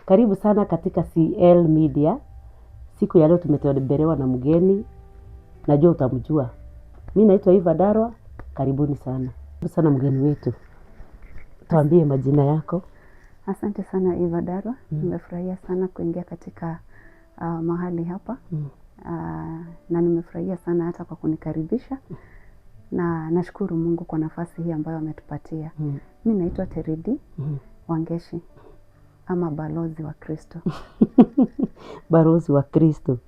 Karibu sana katika CL Media. Siku ya leo tumetembelewa na mgeni. Najua utamjua. Mimi naitwa Eva Darwa. Karibuni sana. Karibu sana mgeni wetu. Tuambie majina yako. Asante sana Eva Darwa. Nimefurahia sana kuingia katika mahali hapa. Na nimefurahia sana hata kwa kunikaribisha. Na nashukuru Mungu kwa nafasi hii ambayo ametupatia. Mimi naitwa Teridi Wangeshi ama balozi wa Kristo. Balozi wa Kristo.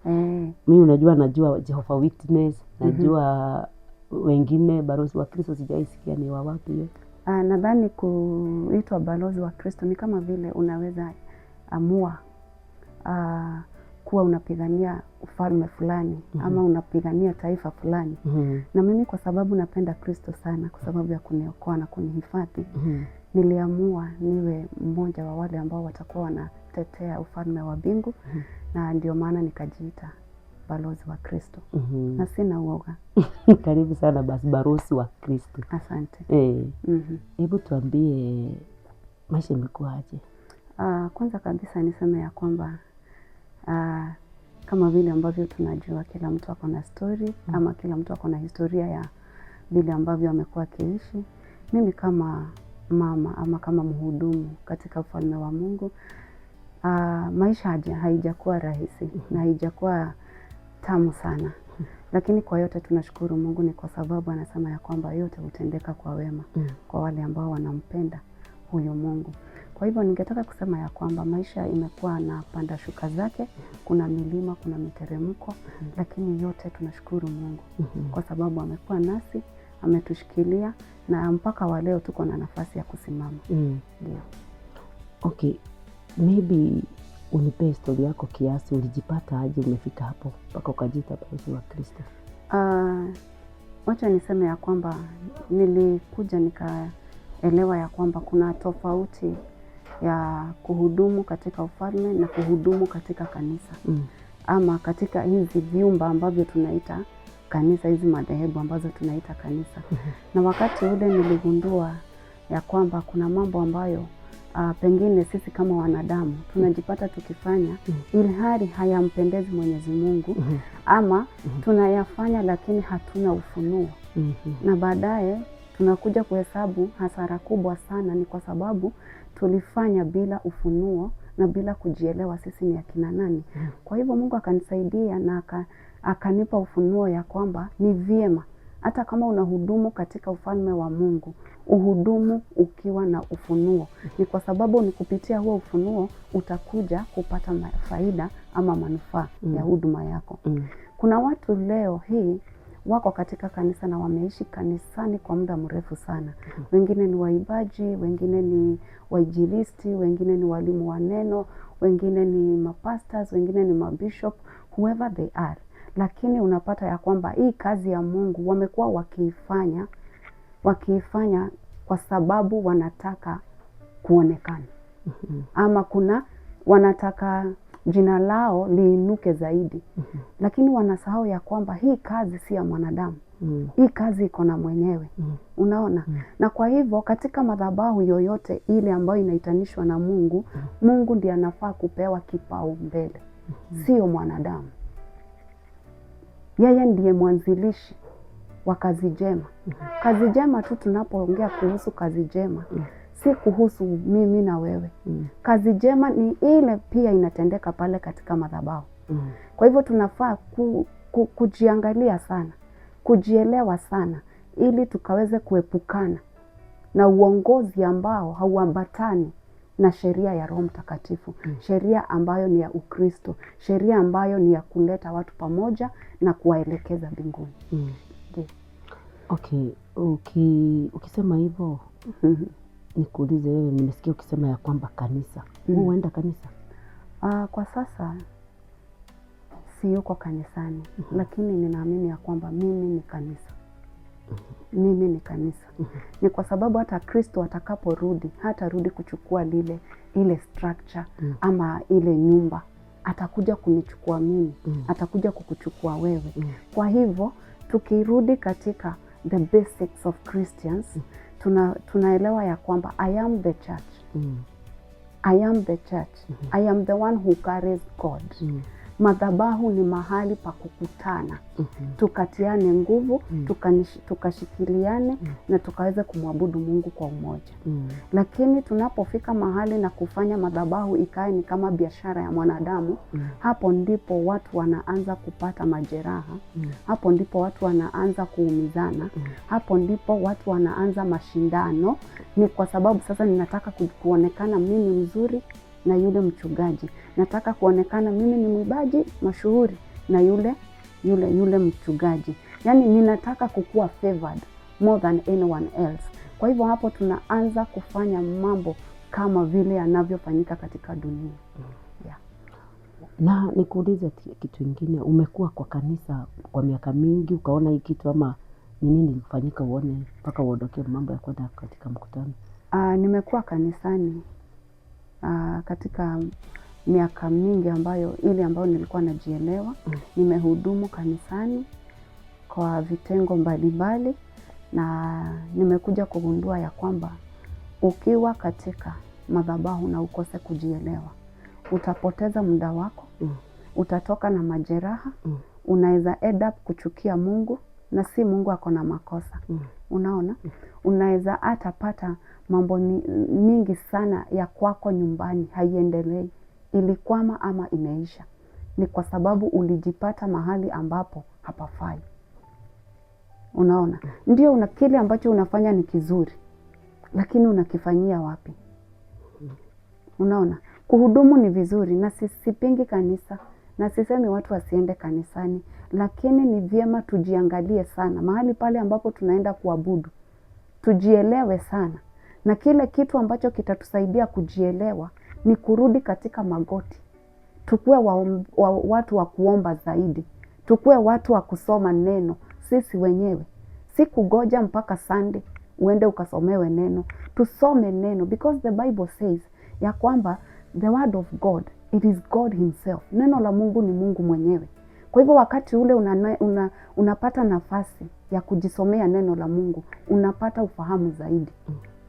Mimi najua Jehovah Witness, najua wengine. Balozi wa Kristo sijaisikia ni wa wapi hiyo. Nadhani kuitwa balozi wa Kristo ni kama vile unaweza amua kuwa unapigania ufalme fulani ama unapigania taifa fulani. Na mimi kwa sababu napenda Kristo sana, kwa sababu ya kuniokoa na kunihifadhi, niliamua niwe mmoja wa wale ambao watakuwa wanatetea ufalme wa mbingu. Na ndio maana nikajiita balozi wa Kristo. Na sina uoga. Karibu sana basi balozi wa Kristo. Asante. Hebu tuambie maisha imekuaje? Kwanza kabisa niseme ya kwamba kama vile ambavyo tunajua kila mtu ako na story ama kila mtu ako na historia ya vile ambavyo amekuwa akiishi. Mimi kama mama ama kama mhudumu katika ufalme wa Mungu, maisha haijakuwa rahisi na haijakuwa tamu sana. Lakini kwa yote tunashukuru Mungu, ni kwa sababu anasema ya kwamba yote hutendeka kwa wema kwa wale ambao wanampenda huyo Mungu. Kwa hivyo ningetaka kusema ya kwamba maisha imekuwa na panda shuka zake, kuna milima, kuna miteremko, lakini yote tunashukuru Mungu kwa sababu amekuwa nasi, ametushikilia na mpaka wa leo tuko na nafasi ya kusimama. Ndio. Okay, maybe unipe historia yako kiasi, ulijipata aje umefika hapo mpaka ukajiita balozi wa Kristo? Wacha niseme ya kwamba nilikuja nikaelewa ya kwamba kuna tofauti ya kuhudumu katika ufalme na kuhudumu katika kanisa. Ama katika hizi vyumba ambavyo tunaita kanisa, hizi madhehebu ambazo tunaita kanisa. Na wakati ule niligundua ya kwamba kuna mambo ambayo pengine sisi kama wanadamu tunajipata tukifanya ilhali hayampendezi Mwenyezi Mungu, ama tunayafanya lakini hatuna ufunuo. Na baadaye tunakuja kuhesabu hasara kubwa sana, ni kwa sababu tulifanya bila ufunuo na bila kujielewa sisi ni akina nani. Kwa hivyo Mungu akanisaidia na akanipa ufunuo ya kwamba ni vyema hata kama unahudumu katika ufalme wa Mungu, uhudumu ukiwa na ufunuo. Ni kwa sababu ni kupitia huo ufunuo utakuja kupata faida ama manufaa ya huduma yako. Kuna watu leo hii wako katika kanisa na wameishi kanisani kwa muda mrefu sana. Wengine ni waibaji, wengine ni wainjilisti, wengine ni walimu wa neno, wengine ni mapastors, wengine ni mabishop, whoever they are. Lakini unapata ya kwamba hii kazi ya Mungu wamekuwa wakiifanya kwa sababu wanataka kuonekana. Ama wanataka jina lao liinuke zaidi. Lakini wanasahau ya kwamba hii kazi si ya mwanadamu. Hii kazi iko na mwenyewe. Unaona? Na kwa hivyo katika madhabahu yoyote ile ambayo inaitanishwa na Mungu, Mungu ndiye anafaa kupewa kipaumbele. Sio mwanadamu. Yeye ndiye mwanzilishi wa kazi njema. Kazi njema tu tunapoongea kuhusu kazi njema, si kuhusu mimi na wewe. Kazi njema ni ile pia inatendeka pale katika madhabahu. Kwa hivyo tunafaa kujiangalia sana, kujielewa sana, ili tukaweze kuepukana na uongozi ambao hauambatani na sheria ya Roho Mtakatifu. Sheria ambayo ni ya Ukristo, sheria ambayo ni ya kuleta watu pamoja na kuwaelekeza mbinguni. Okay, ukisema hivyo nikuulize wewe, nimesikia ukisema ya kwamba kanisa. Unaenda kanisa? Kwa sasa siyuko kanisani, lakini ninaamini ya kwamba mimi ni kanisa. Mimi ni kanisa. Ni kwa sababu hata Kristo atakaporudi, hatarudi kuchukua ile structure ama ile nyumba. Atakuja kunichukua mimi, atakuja kukuchukua wewe. Kwa hivyo tukirudi katika the basics of Christians, tunaelewa ya kwamba I am the church. I am the church. I am the one who carries God. Madhabahu ni mahali pa kukutana. Tukatiane nguvu, tukashikiliane na tukaweza kumwabudu Mungu kwa umoja. Lakini tunapofika mahali na kufanya madhabahu ikae ni kama biashara ya mwanadamu, hapo ndipo watu wanaanza kupata majeraha. Hapo ndipo watu wanaanza kuumizana. Hapo ndipo watu wanaanza mashindano. Ni kwa sababu sasa ninataka kuonekana mimi mzuri na yule mchungaji. Nataka kuonekana mimi ni mwimbaji mashuhuri na yule mchungaji. Yani ninataka kukua favored more than anyone else. Kwa hivyo hapo tunaanza kufanya mambo kama vile yanavyofanyika katika dunia. Na nikuulize kitu kingine, umekuwa kwa kanisa kwa miaka mingi, ukaona hii kitu ama ni nini ilifanyika uone mpaka uondoke mambo ya kwenda katika mkutano? Nimekuwa kanisani katika miaka mingi ambayo nilikuwa najielewa. Nimehudumu kanisani kwa vitengo mbalimbali, na nimekuja kugundua ya kwamba ukiwa katika madhabahu na ukose kujielewa, utapoteza muda wako, utatoka na majeraha, unaweza end up kuchukia Mungu, na si Mungu ako na makosa. Unaona? Unaweza hata pata mambo mingi sana ya kwako nyumbani haiendelei, ilikwama ama imeisha. Ni kwa sababu ulijipata mahali ambapo hapafai. Unaona? Ndio kile ambacho unafanya ni kizuri, lakini unakifanyia wapi? Unaona? Kuhudumu ni vizuri, na sipingi kanisa, na sisemi watu wasiende kanisani, lakini ni vyema tujiangalie sana mahali pale ambapo tunaenda kuabudu. Tujielewe sana, na kile kitu ambacho kitatusaidia kujielewa ni kurudi katika magoti. Tukue watu wa kuomba zaidi, tukue watu wa kusoma neno sisi wenyewe, si kugoja mpaka Sunday uende ukasomewe neno. Tusome neno, because the Bible says ya kwamba the word of God, it is God himself. Neno la Mungu ni Mungu mwenyewe. Kwa hivyo wakati ule unapata nafasi ya kujisomea neno la Mungu, unapata ufahamu zaidi.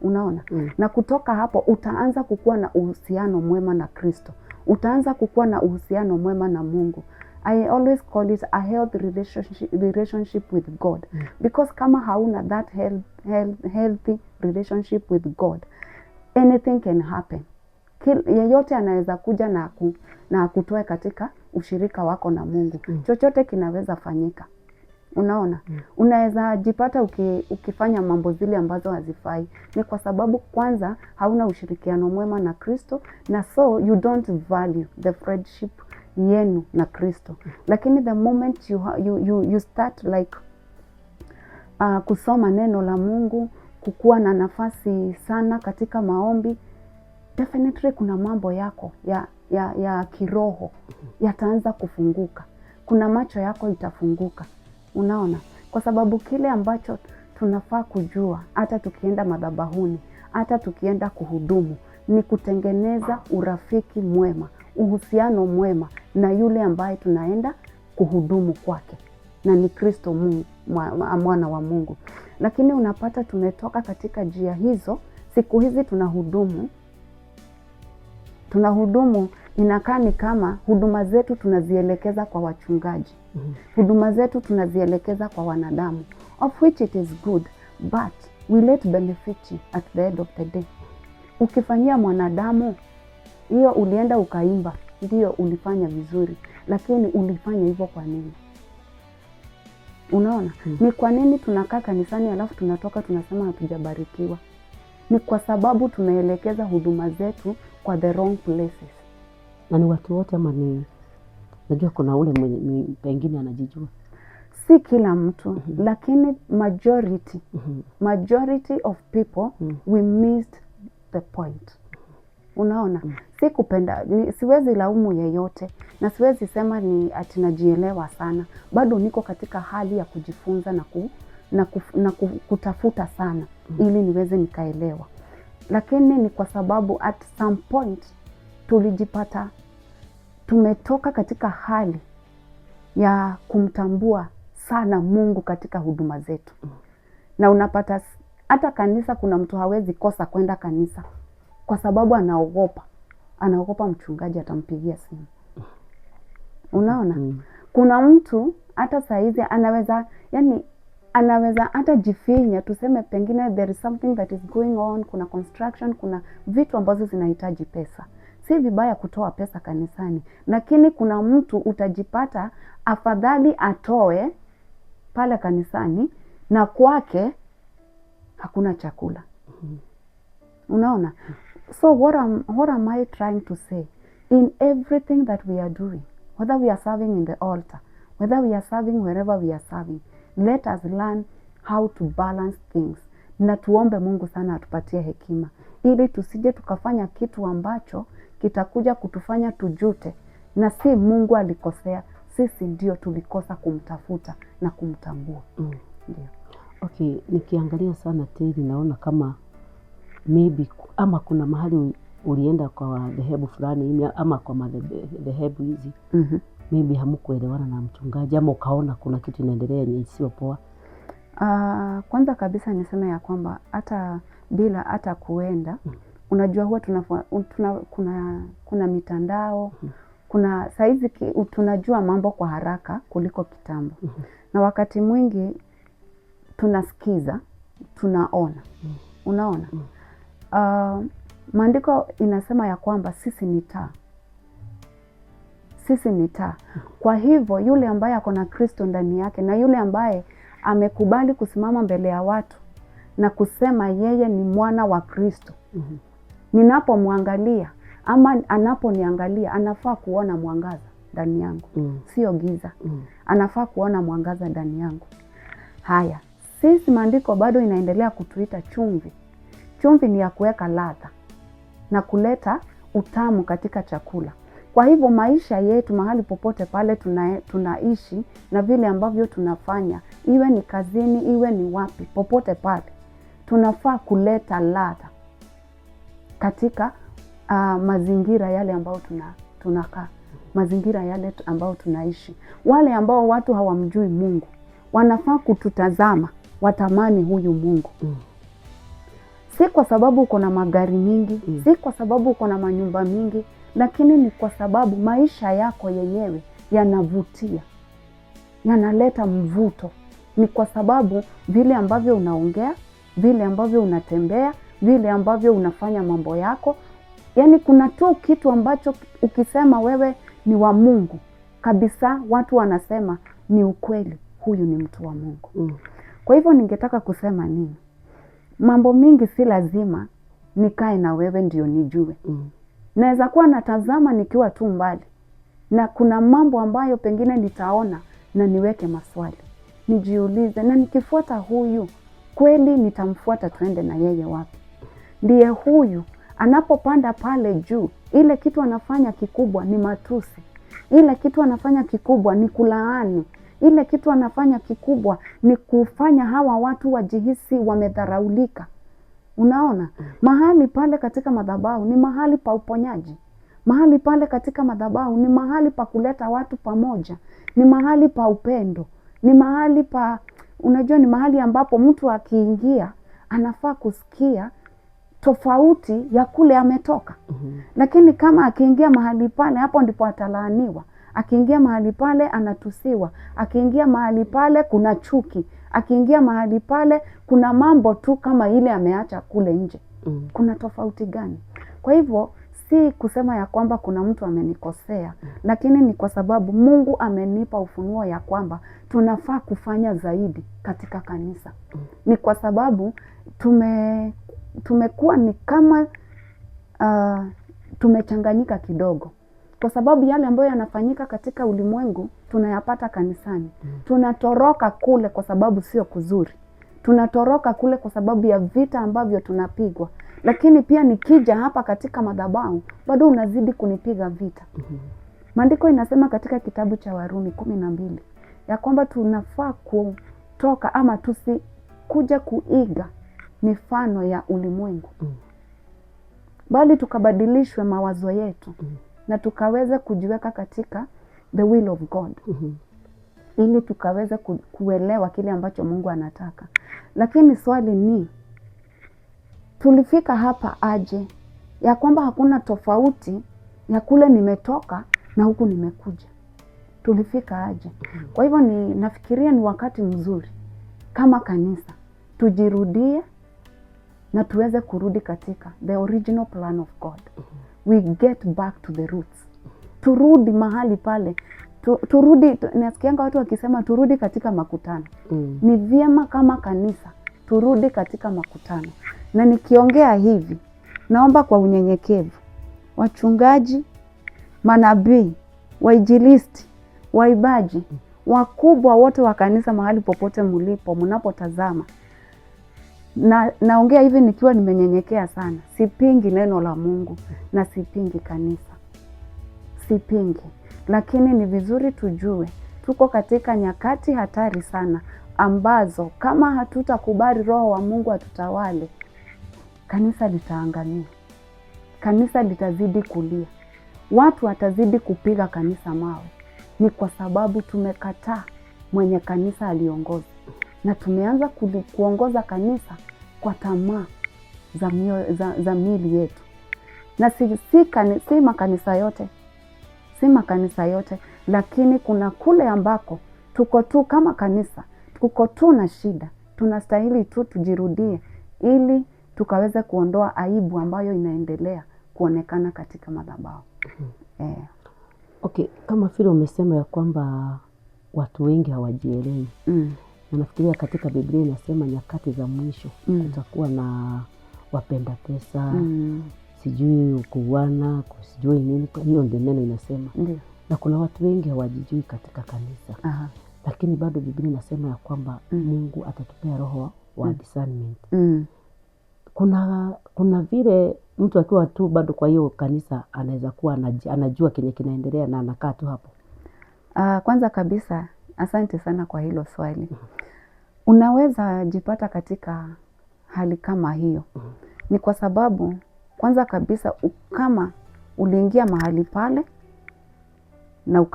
Unaona? Na kutoka hapo utaanza kukua na uhusiano mwema na Kristo. Utaanza kukua na uhusiano mwema na Mungu. I always call it a healthy relationship with God. Because kama hauna that healthy relationship with God, anything can happen. Yeyote anaweza kuja na kutoe katika ushirika wako na Mungu. Chochote kinaweza fanyika. Unaona? Unaweza jipata ukifanya mambo zile ambazo hazifai. Ni kwa sababu kwanza hauna ushirikiano mwema na Kristo, na so you don't value the friendship yenu na Kristo. Lakini the moment you start like kusoma neno la Mungu, kukua na nafasi sana katika maombi, definitely kuna mambo yako ya kiroho yataanza kufunguka. Kuna macho yako itafunguka. Unaona? Kwa sababu kile ambacho tunafaa kujua, hata tukienda madhabahuni, hata tukienda kuhudumu, ni kutengeneza urafiki mwema, uhusiano mwema na yule ambaye tunaenda kuhudumu kwake, na ni Kristo Mungu, mwana wa Mungu. Lakini unapata tumetoka katika njia hizo. Siku hizi tunahudumu inakaa ni kama huduma zetu tunazielekeza kwa wachungaji. Huduma zetu tunazielekeza kwa wanadamu, of which it is good, but will it benefit you at the end of the day? Ukifanyia mwanadamu, hiyo ulienda ukaimba, ndio ulifanya vizuri, lakini ulifanya hivyo kwa nini? Unaona? Ni kwa nini tunakaa kanisani alafu tunatoka tunasema hatujabarikiwa? Ni kwa sababu tunaelekeza huduma zetu kwa the wrong places. Na ni watu wote ama ni, najua kuna ule pengine anajijua? Si kila mtu, lakini majority of people, we missed the point. Unaona? Si kupenda, siwezi laumu yeyote, na siwezi sema ni ati najielewa sana. Bado niko katika hali ya kujifunza na kutafuta sana ili niweze nikaelewa. Lakini ni kwa sababu at some point tulijipata tumetoka katika hali ya kumtambua sana Mungu katika huduma zetu. Na unapata hata kanisa, kuna mtu hawezi kosa kwenda kanisa kwa sababu anaogopa anaogopa mchungaji atampigia simu. Unaona? Kuna mtu hata saizi anaweza hata jifinya, tuseme pengine there is something that is going on, kuna construction, kuna vitu ambazo zinahitaji pesa. Si vibaya kutoa pesa kanisani, lakini kuna mtu utajipata afadhali atoe pale kanisani na kwake hakuna chakula. Unaona? So what am I trying to say? In everything that we are doing, whether we are serving in the altar, whether we are serving wherever we are serving, let us learn how to balance things. Na tuombe Mungu sana atupatie hekima, ili tusije tukafanya kitu ambacho kitakuja kutufanya tujute, na si Mungu alikosea, sisi ndio tulikosa kumtafuta na kumtambua. Ndio. Okay, nikiangalia sana Terry, naona kama maybe ama kuna mahali ulienda kwa dhehebu fulani ama kwa dhehebu hizi, maybe hamkuelewana na mchungaji ama ukaona kuna kitu inaendelea yenye sio poa. Kwanza kabisa niseme ya kwamba hata bila hata kuenda, unajua huwa kuna mitandao, kuna saizi tunajua mambo kwa haraka kuliko kitambo. Na wakati mwingi tunasikiza, tunaona. Unaona? Maandiko inasema ya kwamba sisi ni taa. Sisi ni taa. Kwa hivyo yule ambaye ako na Kristo ndani yake, na yule ambaye amekubali kusimama mbele ya watu na kusema yeye ni mwana wa Kristo, ninapomwangalia ama anaponiangalia, anafaa kuona mwangaza ndani yangu. Sio giza. Anafaa kuona mwangaza ndani yangu. Haya, sisi maandiko bado inaendelea kutuita chumvi. Chumvi ni ya kuweka ladha na kuleta utamu katika chakula. Kwa hivyo maisha yetu mahali popote pale tunaishi na vile ambavyo tunafanya, iwe ni kazini, iwe ni wapi, popote pale, tunafaa kuleta ladha katika mazingira yale ambayo tunakaa, mazingira yale ambayo tunaishi. Wale ambao watu hawamjui Mungu, wanafaa kututazama, watamani huyu Mungu. Si kwa sababu uko na magari mingi, si kwa sababu uko na manyumba mingi, lakini ni kwa sababu maisha yako yenyewe yanavutia, yanaleta mvuto. Ni kwa sababu vile ambavyo unaongea, vile ambavyo unatembea, vile ambavyo unafanya mambo yako, yani kuna tu kitu ambacho ukisema wewe ni wa Mungu kabisa, watu wanasema ni ukweli, huyu ni mtu wa Mungu. Kwa hivyo ningetaka kusema nini? Mambo mingi si lazima nikae na wewe ndio nijue. Naweza kuwa natazama nikiwa tu mbali, na kuna mambo ambayo pengine nitaona na niweke maswali, nijiulize, na nikifuata huyu kweli nitamfuata tuende na yeye wapi? Ndiye huyu anapopanda pale juu, ile kitu anafanya kikubwa ni matusi, ile kitu anafanya kikubwa ni kulaani, ile kitu anafanya kikubwa ni kufanya hawa watu wajihisi wamedharaulika. Unaona? Mahali pale katika madhabahu ni mahali pa uponyaji. Mahali pale katika madhabahu ni mahali pa kuleta watu pamoja. Ni mahali pa upendo. Ni mahali pa, unajua, ni mahali ambapo mtu akiingia anafaa kusikia tofauti ya kule ametoka. Lakini kama akiingia mahali pale, hapo ndipo atalaaniwa. Akiingia mahali pale anatusiwa. Akiingia mahali pale kuna chuki. Akiingia mahali pale kuna mambo tu kama ile ameacha kule nje. Kuna tofauti gani? Kwa hivyo si kusema ya kwamba kuna mtu amenikosea, lakini ni kwa sababu Mungu amenipa ufunuo ya kwamba tunafaa kufanya zaidi katika kanisa. Ni kwa sababu tumekuwa ni kama tumechanganyika kidogo. Kwa sababu yale ambayo yanafanyika katika ulimwengu tunayapata kanisani. Tunatoroka kule kwa sababu sio kuzuri. Tunatoroka kule kwa sababu ya vita ambavyo tunapigwa. Lakini pia nikija hapa katika madhabahu, bado unazidi kunipiga vita. Maandiko inasema katika kitabu cha Warumi 12 ya kwamba tunafaa kutoka ama tusikuja kuiga mifano ya ulimwengu. Bali tukabadilishwe mawazo yetu. Na tukaweze kujiweka katika the will of God. Ili tukaweze kuelewa kile ambacho Mungu anataka. Lakini swali ni, tulifika hapa aje? Ya kwamba hakuna tofauti ya kule nimetoka na huku nimekuja. Tulifika aje? Kwa hivyo nafikiria ni wakati mzuri kama kanisa tujirudie na tuweze kurudi katika the original plan of God. We get back to the roots. Turudi mahali pale. Turudi, nasikianga watu wakisema turudi katika makutano. Ni vyema kama kanisa turudi katika makutano. Na nikiongea hivi, naomba kwa unyenyekevu, wachungaji, manabii, wainjilisti, waibaji, wakubwa wote wa kanisa mahali popote mlipo, mnapotazama. Naongea hivi nikiwa nimenyenyekea sana. Sipingi neno la Mungu na sipingi kanisa. Sipingi. Lakini ni vizuri tujue tuko katika nyakati hatari sana ambazo kama hatutakubali Roho wa Mungu atutawale, kanisa litaangamia. Kanisa litazidi kulia. Watu watazidi kupiga kanisa mawe. Ni kwa sababu tumekataa mwenye kanisa aliongoza. Na tumeanza kuongoza kanisa kwa tamaa za miili yetu. Na si makanisa yote. Si makanisa yote. Lakini kuna kule ambako tuko tu kama kanisa. Tuko tu na shida. Tunastahili tu tujirudie ili tukaweze kuondoa aibu ambayo inaendelea kuonekana katika madhabahu. Okay, kama vile umesema ya kwamba watu wengi hawajielewi. Na nafikiria katika Biblia inasema nyakati za mwisho kutakuwa na wapenda pesa, sijui kuuana, sijui nini, hiyo ndio neno inasema. Na kuna watu wengi hawajijui katika kanisa. Lakini bado Biblia inasema ya kwamba Mungu atatupea roho wa discernment. Kuna vile mtu akiwa tu bado kwa hiyo kanisa anaweza kuwa anajua kenye kinaendelea na anakaa tu hapo. Kwanza kabisa, asante sana kwa hilo swali. Unaweza jipata katika hali kama hiyo. Ni kwa sababu kwanza kabisa kama uliingia mahali pale na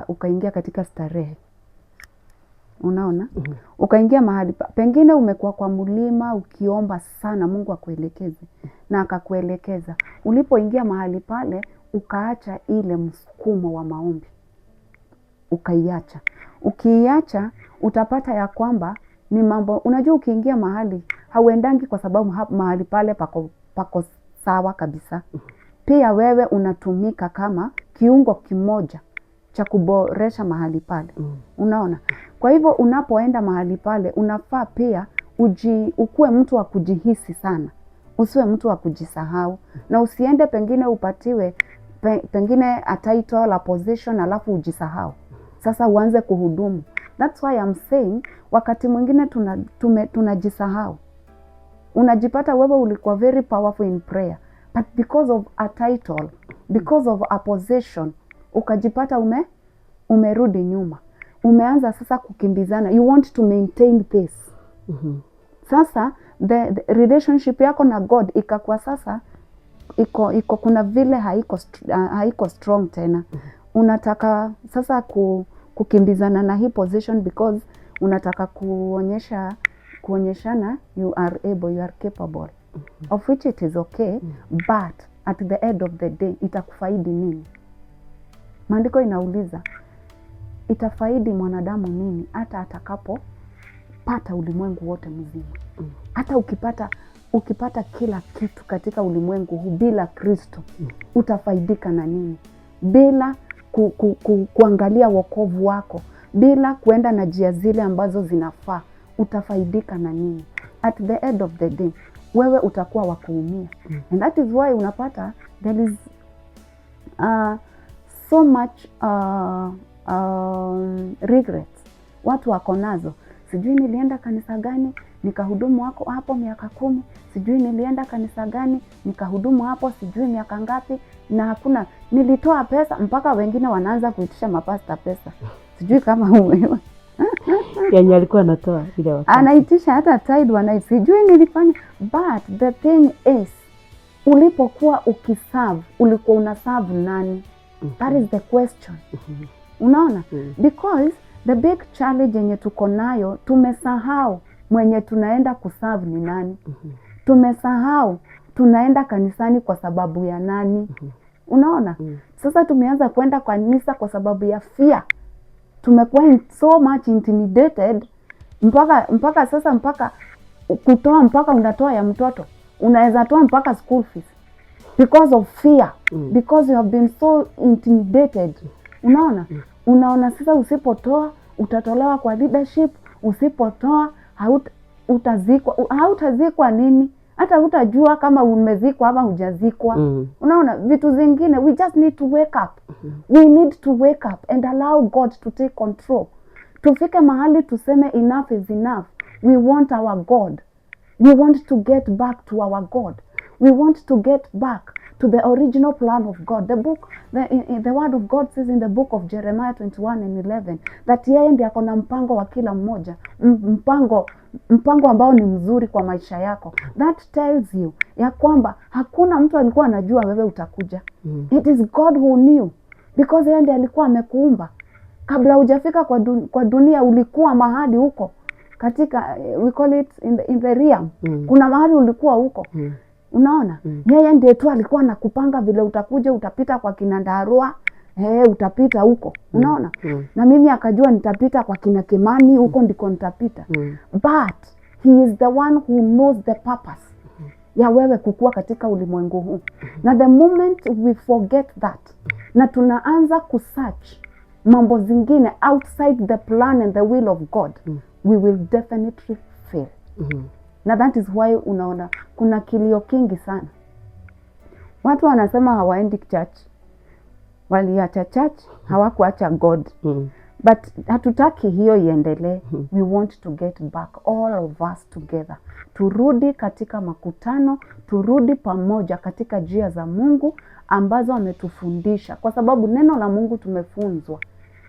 ukaingia katika starehe. Unaona? Ukaingia mahali pengine umekuwa kwa mlima ukiomba sana Mungu akuelekeze na akakuelekeza. Ulipoingia mahali pale ukaacha ile msukumo wa maombi. Ukaiacha. Ukiiacha utapata ya kwamba ni mambo, unajua ukiingia mahali hauendangi kwa sababu mahali pale pako sawa kabisa. Pia wewe unatumika kama kiungo kimoja cha kuboresha mahali pale. Unaona? Kwa hivyo unapoenda mahali pale unafaa pia ukue mtu wa kujihisi sana. Usiwe mtu wa kujisahau. Na usiende pengine upatiwe pengine a title, a position alafu ujisahau. Sasa uanze kuhudumu. That's why I'm saying wakati mwingine tunajisahau. Unajipata wewe ulikuwa very powerful in prayer, but because of a title, because of a position, ukajipata umerudi nyuma. Umeanza sasa kukimbizana. You want to maintain this. Sasa the relationship yako na God ikakuwa sasa iko kuna vile haiko strong tena. Unataka sasa kukimbizana na hii position because unataka kuonyeshana you are able, you are capable. Of which it is okay, but at the end of the day itakufaidi nini? Maandiko inauliza itafaidi mwanadamu nini hata atakapopata ulimwengu wote mzima. Hata ukipata kila kitu katika ulimwengu huu bila Kristo, utafaidika na nini? Bila kuangalia wokovu wako, bila kuenda na njia zile ambazo zinafaa, utafaidika na nini? At the end of the day, wewe utakuwa wa kuumia. And that is why unapata there is so much regrets. Watu wako nazo. Sijui nilienda kanisa gani nikahudumu hapo miaka 10. Sijui nilienda kanisa gani nikahudumu hapo sijui miaka ngapi, na hakuna nilitoa pesa. Mpaka wengine wanaanza kuitisha mapasta pesa. Sijui kama wewe yenye alikuwa anatoa ile wakati anaitisha hata tithe sijui nilifanya. But the thing is, ulipokuwa ukiserve, ulikuwa unaserve nani? That is the question. Unaona? Because the big challenge yenye tuko nayo, tumesahau mwenye tunaenda kuserve ni nani. Tumesahau tunaenda kanisani kwa sababu ya nani. Unaona? Sasa tumeanza kwenda kwa kanisa kwa sababu ya fear. Tumekuwa so much intimidated mpaka sasa, mpaka kutoa, mpaka unatoa ya mtoto, unaweza toa mpaka school fees because of fear, because you have been so intimidated. Unaona? Unaona sasa usipotoa utatolewa kwa leadership, usipotoa hautazikwa nini, hata hutajua kama umezikwa ama hujazikwa. Unaona vitu zingine, we just need to wake up. We need to wake up and allow God to take control. Tufike mahali tuseme enough is enough. We want our God. We want to get back to our God. We want to get back to the original plan of God. The word of God says in the book of Jeremiah 21:11 that yeye ndiye ako na mpango wa kila mmoja, mpango ambao ni mzuri kwa maisha yako. That tells you ya kwamba hakuna mtu alikuwa anajua wewe utakuja. It is God who knew, because yeye ndiye alikuwa amekuumba. Kabla hujafika kwa dunia ulikuwa mahali huko katika we call it in the realm. Kuna mahali ulikuwa huko. Unaona? Yeye ndiye tu alikuwa anakupanga vile utakuja, utapita kwa kina Ndarua, utapita huko. Unaona? Na mimi akajua nitapita kwa kina Kimani, huko ndiko nitapita. But he is the one who knows the purpose ya wewe kukua katika ulimwengu huu. Na the moment we forget that, na tunaanza kusearch mambo zingine outside the plan and the will of God, we will definitely fail. Na that is why unaona kuna kilio kingi sana. Watu wanasema hawaendi church, waliacha church, hawakuacha God. But hatutaki hiyo iendelee. We want to get back, all of us together. Turudi katika makutano, turudi pamoja katika njia za Mungu ambazo ametufundisha, kwa sababu neno la Mungu tumefunzwa.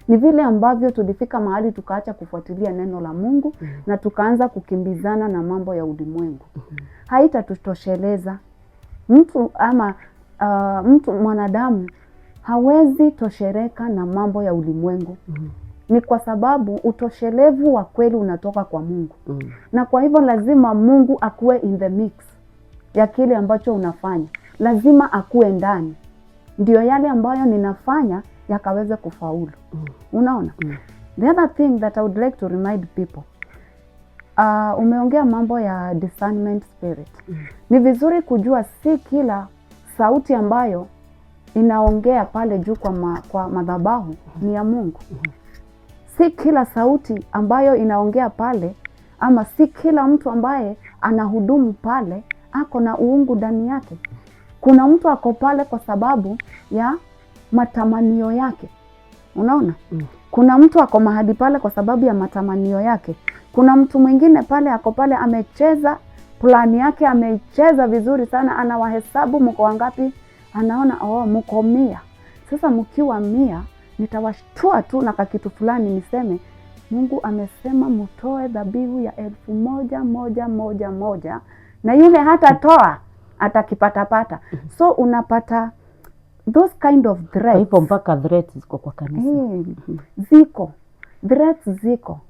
Ni vile ambavyo tulifika mahali tukaacha kufuatilia neno la Mungu na tukaanza kukimbizana na mambo ya ulimwengu. Haitatutosheleza. Mtu mwanadamu hawezi toshereka na mambo ya ulimwengu. Ni kwa sababu utoshelevu wa kweli unatoka kwa Mungu. Na kwa hivyo lazima Mungu akue in the mix ya kile ambacho unafanya. Lazima akue ndani. Ndio yale ambayo ninafanya yakaweze kufaulu. Unaona? The other thing that I would like to remind people, umeongea mambo ya discernment spirit. Ni vizuri kujua si kila sauti ambayo inaongea pale juu kwa madhabahu ni ya Mungu. Si kila sauti ambayo inaongea pale, ama si kila mtu ambaye anahudumu pale ako na uungu ndani yake. Kuna mtu ako pale kwa sababu ya matamanio yake. Unaona? Kuna mtu ako mahali pale kwa sababu ya matamanio yake. Kuna mtu mwingine pale ako pale amecheza plani yake, amecheza vizuri sana, anawahesabu mko wangapi, anaona mko 100. Sasa mkiwa 100 nitawashtua tu na kitu fulani niseme Mungu amesema mtoe dhabihu ya 1,111 na yule hata toa atakipata. So unapata those kind of threats. Ipo mpaka threats ziko kwa kanisa. Ziko. Threats ziko.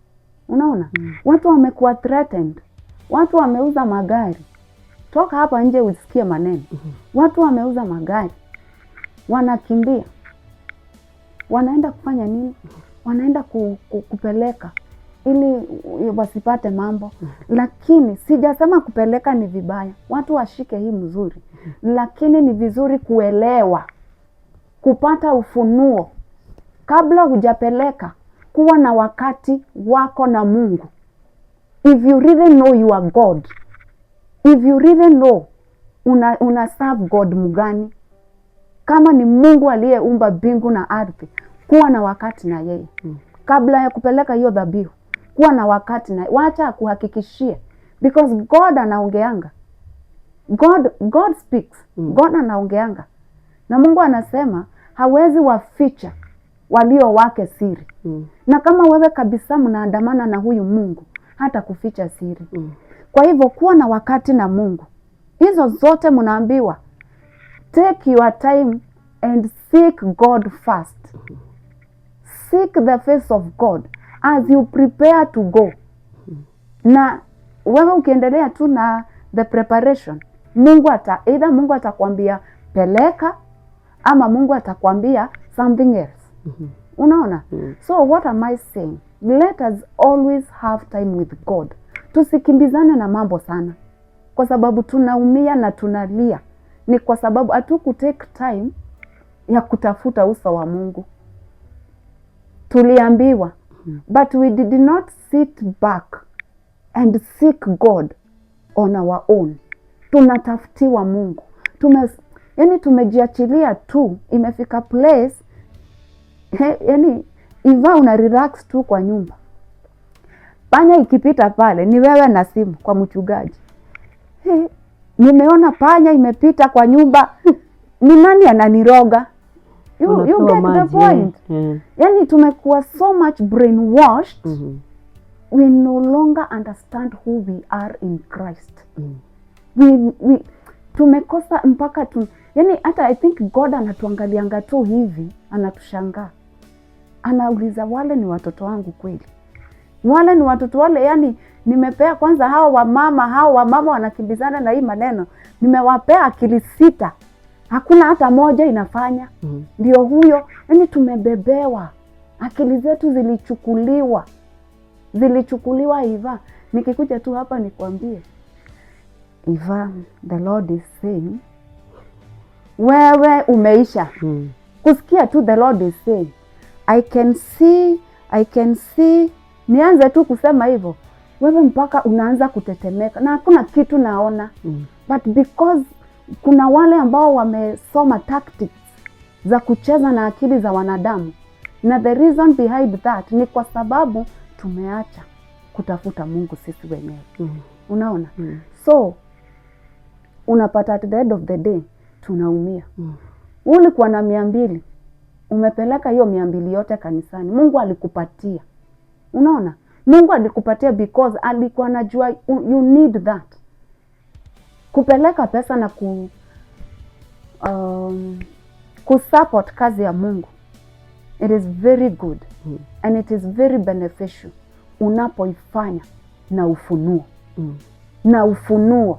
Unaona? Watu wamekuwa threatened. Watu wameuza magari. Toka hapa nje usikie maneno. Watu wameuza magari. Wanakimbia. Wanaenda kufanya nini? Wanaenda kupeleka ili wasipate mambo. Lakini sijasema kupeleka ni vibaya. Watu washike hii mzuri. Lakini ni vizuri kuelewa, kupata ufunuo kabla hujapeleka, kuwa na wakati wako na Mungu. If you really know you are God, if you really know una serve God mgani, kama ni Mungu aliyeumba mbingu na ardhi, kuwa na wakati na yeye. Kabla ya kupeleka hiyo dhabihu, kuwa na wakati na wacha kuhakikishie, because God anaongeanga. God speaks. God anaongeanga. Na Mungu anasema hawezi waficha walio wake siri. Na kama wewe kabisa mnaandamana na huyu Mungu, hata kuficha siri. Kwa hivyo kuwa na wakati na Mungu. Hizo zote mnaambiwa, take your time and seek God first. Seek the face of God as you prepare to go. Na wewe ukiendelea tu na the preparation, Mungu atakwambia peleka, ama Mungu atakwambia something else. Unaona? So what am I saying? Let us always have time with God. Tusikimbizane na mambo sana, kwa sababu tunaumia na tunalia. Ni kwa sababu hatuku take time ya kutafuta uso wa Mungu. Tuliambiwa, but we did not sit back and seek God on our own. Tunatafutiwa Mungu. Yani tumejiachilia tu, imefika place yani iva una relax tu kwa nyumba. Panya ikipita pale ni wewe na simu kwa mchungaji. Nimeona panya imepita kwa nyumba. Ni nani ananiroga? You get the point. Yani tumekuwa so much brainwashed. We no longer understand who we are in Christ. We tumekosa mpaka yani hata I think God anatuangalianga tu hivi, anatushangaa. Anauliza, wale ni watoto wangu kweli? Wale ni watoto wale, yani nimepea kwanza hao wamama wanakimbizana na hii maneno. Nimewapea akili 6. Hakuna hata moja inafanya. Ndio huyo, yani tumebebewa. Akili zetu zilichukuliwa Iva. Nikikuja tu hapa nikwambie, Iva, the Lord is saying, wewe umeisha. Kusikia tu the Lord is saying, I can see. Nianze tu kusema hivyo, wewe mpaka unaanza kutetemeka na hakuna kitu naona. But because kuna wale ambao wamesoma tactics za kucheza na akili za wanadamu, na the reason behind that ni kwa sababu tumeacha kutafuta Mungu sisi wenyewe. Unaona? So unapata at the end of the day tunaumia. Ulikuwa na 200, umepeleka hiyo 200 yote kanisani. Mungu alikupatia. Unaona? Mungu alikupatia because alikuwa anajua you need that. Kupeleka pesa na kusupport kazi ya Mungu, it is very good and it is very beneficial unapoifanya na ufunuo. Na ufunuo,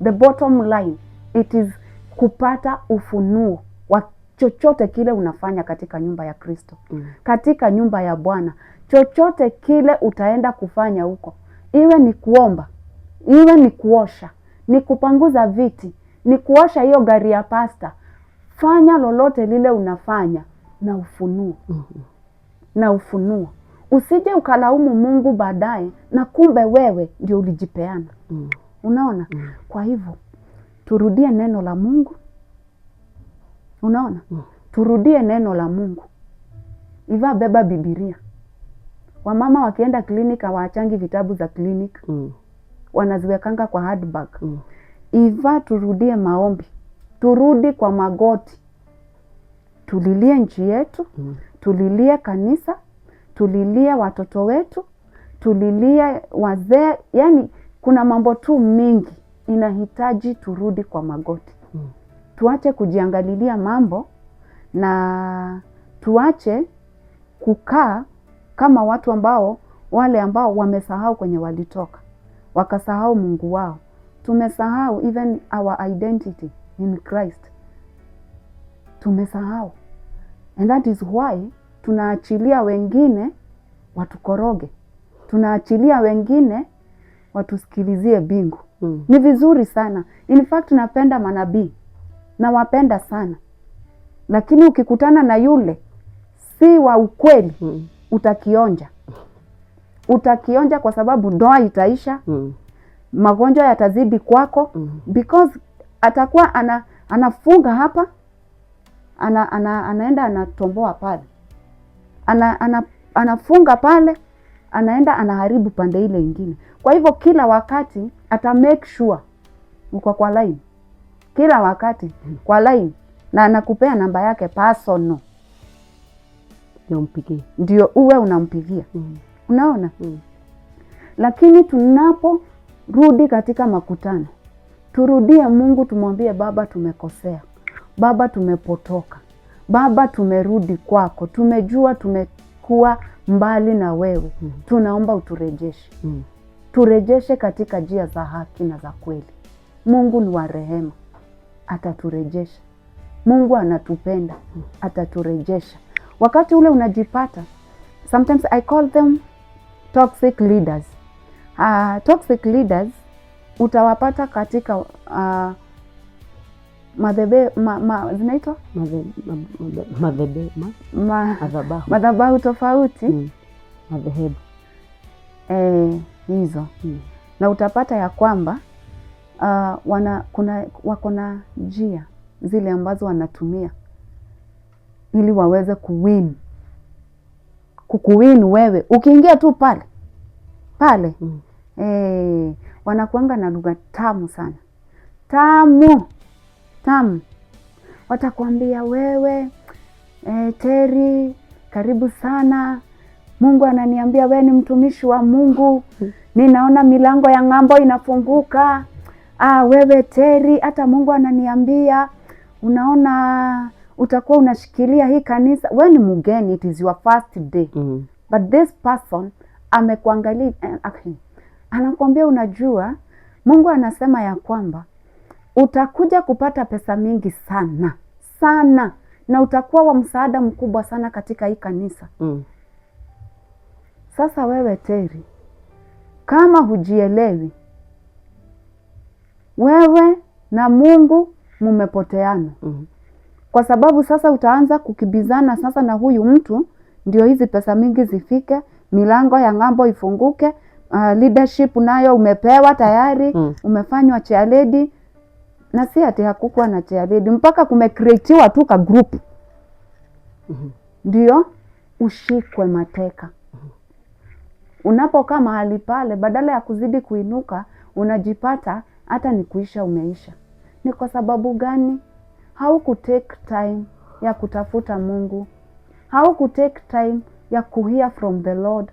the bottom line, it is kupata ufunuo wa chochote kile unafanya katika nyumba ya Kristo. Katika nyumba ya Bwana, chochote kile utaenda kufanya huko, iwe ni kuomba, iwe ni kuosha, ni kupanguza viti, ni kuosha hiyo gari ya pasta, fanya lolote lile unafanya na ufunuo. Na ufunuo. Usije ukalaumu Mungu baadaye na kumbe wewe ndio ulijipeana. Unaona? Kwa hivyo turudie neno la Mungu. Unaona? Turudie neno la Mungu. Iva, beba Biblia. Wamama wakienda clinic hawaachangi vitabu za clinic. Wanaziwekanga kwa handbag. Iva, turudie maombi. Turudi kwa magoti. Tulilie nchi yetu, tulilie kanisa, tulilie watoto wetu, tulilie wazee. Yani kuna mambo tu mingi inahitaji turudi kwa magoti. Tuache kujiangalilia mambo na tuache kukaa kama watu ambao wale ambao wamesahau kwenye walitoka, wakasahau Mungu wao. Tumesahau even our identity in Christ. Tumesahau. And that is why tunaachilia wengine watukoroge. Tunaachilia wengine watusikilizie bingu. Ni vizuri sana. In fact napenda manabii. Nawapenda sana. Lakini ukikutana na yule si wa ukweli, utakionja. Utakionja kwa sababu ndoa itaisha. Magonjwa yatazidi kwako. Because atakuwa anafunga hapa, anaenda anatomboa pale. Anafunga pale, anaenda anaharibu pande ile nyingine. Kwa hivyo kila wakati ata make sure uko kwa line. Kila wakati kwa line, na anakupea namba yake personal. Unampigia. Ndio uwe unampigia. Unaona? Lakini tunaporudi katika makutano, turudie Mungu, tumwambie Baba tumekosea. Baba tumepotoka. Baba tumerudi kwako. Tumejua tumekuwa mbali na wewe. Tunaomba uturejeshe. Turejeshe katika njia za haki na za kweli. Mungu ni wa rehema. Ataturejesha. Mungu anatupenda, ataturejesha. Wakati ule unajipata, sometimes I call them toxic leaders. Toxic leaders utawapata katika zinaitwa madhabahu tofauti, madhehebu hizo. Na utapata ya kwamba wako na njia zile ambazo wanatumia ili waweze kukuwin wewe. Ukiingia tu pale wanakuanga na lugha tamu sana, tamu. Watakwambia wewe, Terry, karibu sana. Mungu ananiambia wewe ni mtumishi wa Mungu. Ninaona milango ya ng'ambo inafunguka. Wewe Terry, hata Mungu ananiambia unaona utakuwa unashikilia hii kanisa. Wewe ni mgeni, it is your first day. But this person amekuangalia, anakuambia unajua Mungu anasema ya kwamba utakuja kupata pesa mingi sana na utakuwa wa msaada mkubwa sana katika hii kanisa. Sasa wewe Terry, kama hujielewi, wewe na Mungu mumepoteana. Kwa sababu sasa utaanza kukibizana sasa na huyu mtu, ndio hizi pesa mingi zifike, milango ya ng'ambo ifunguke, leadership nayo umepewa tayari, umefanywa chairlady. Na si ati hakukuwa na chairlady, mpaka kumecreatiwa tu ka group. Ndio ushikwe mateka. Unapokaa mahali pale, badala ya kuzidi kuinuka, unajipata hata ni kuisha umeisha. Ni kwa sababu gani? Haukutake time ya kutafuta Mungu. Haukutake time ya kuhear from the Lord.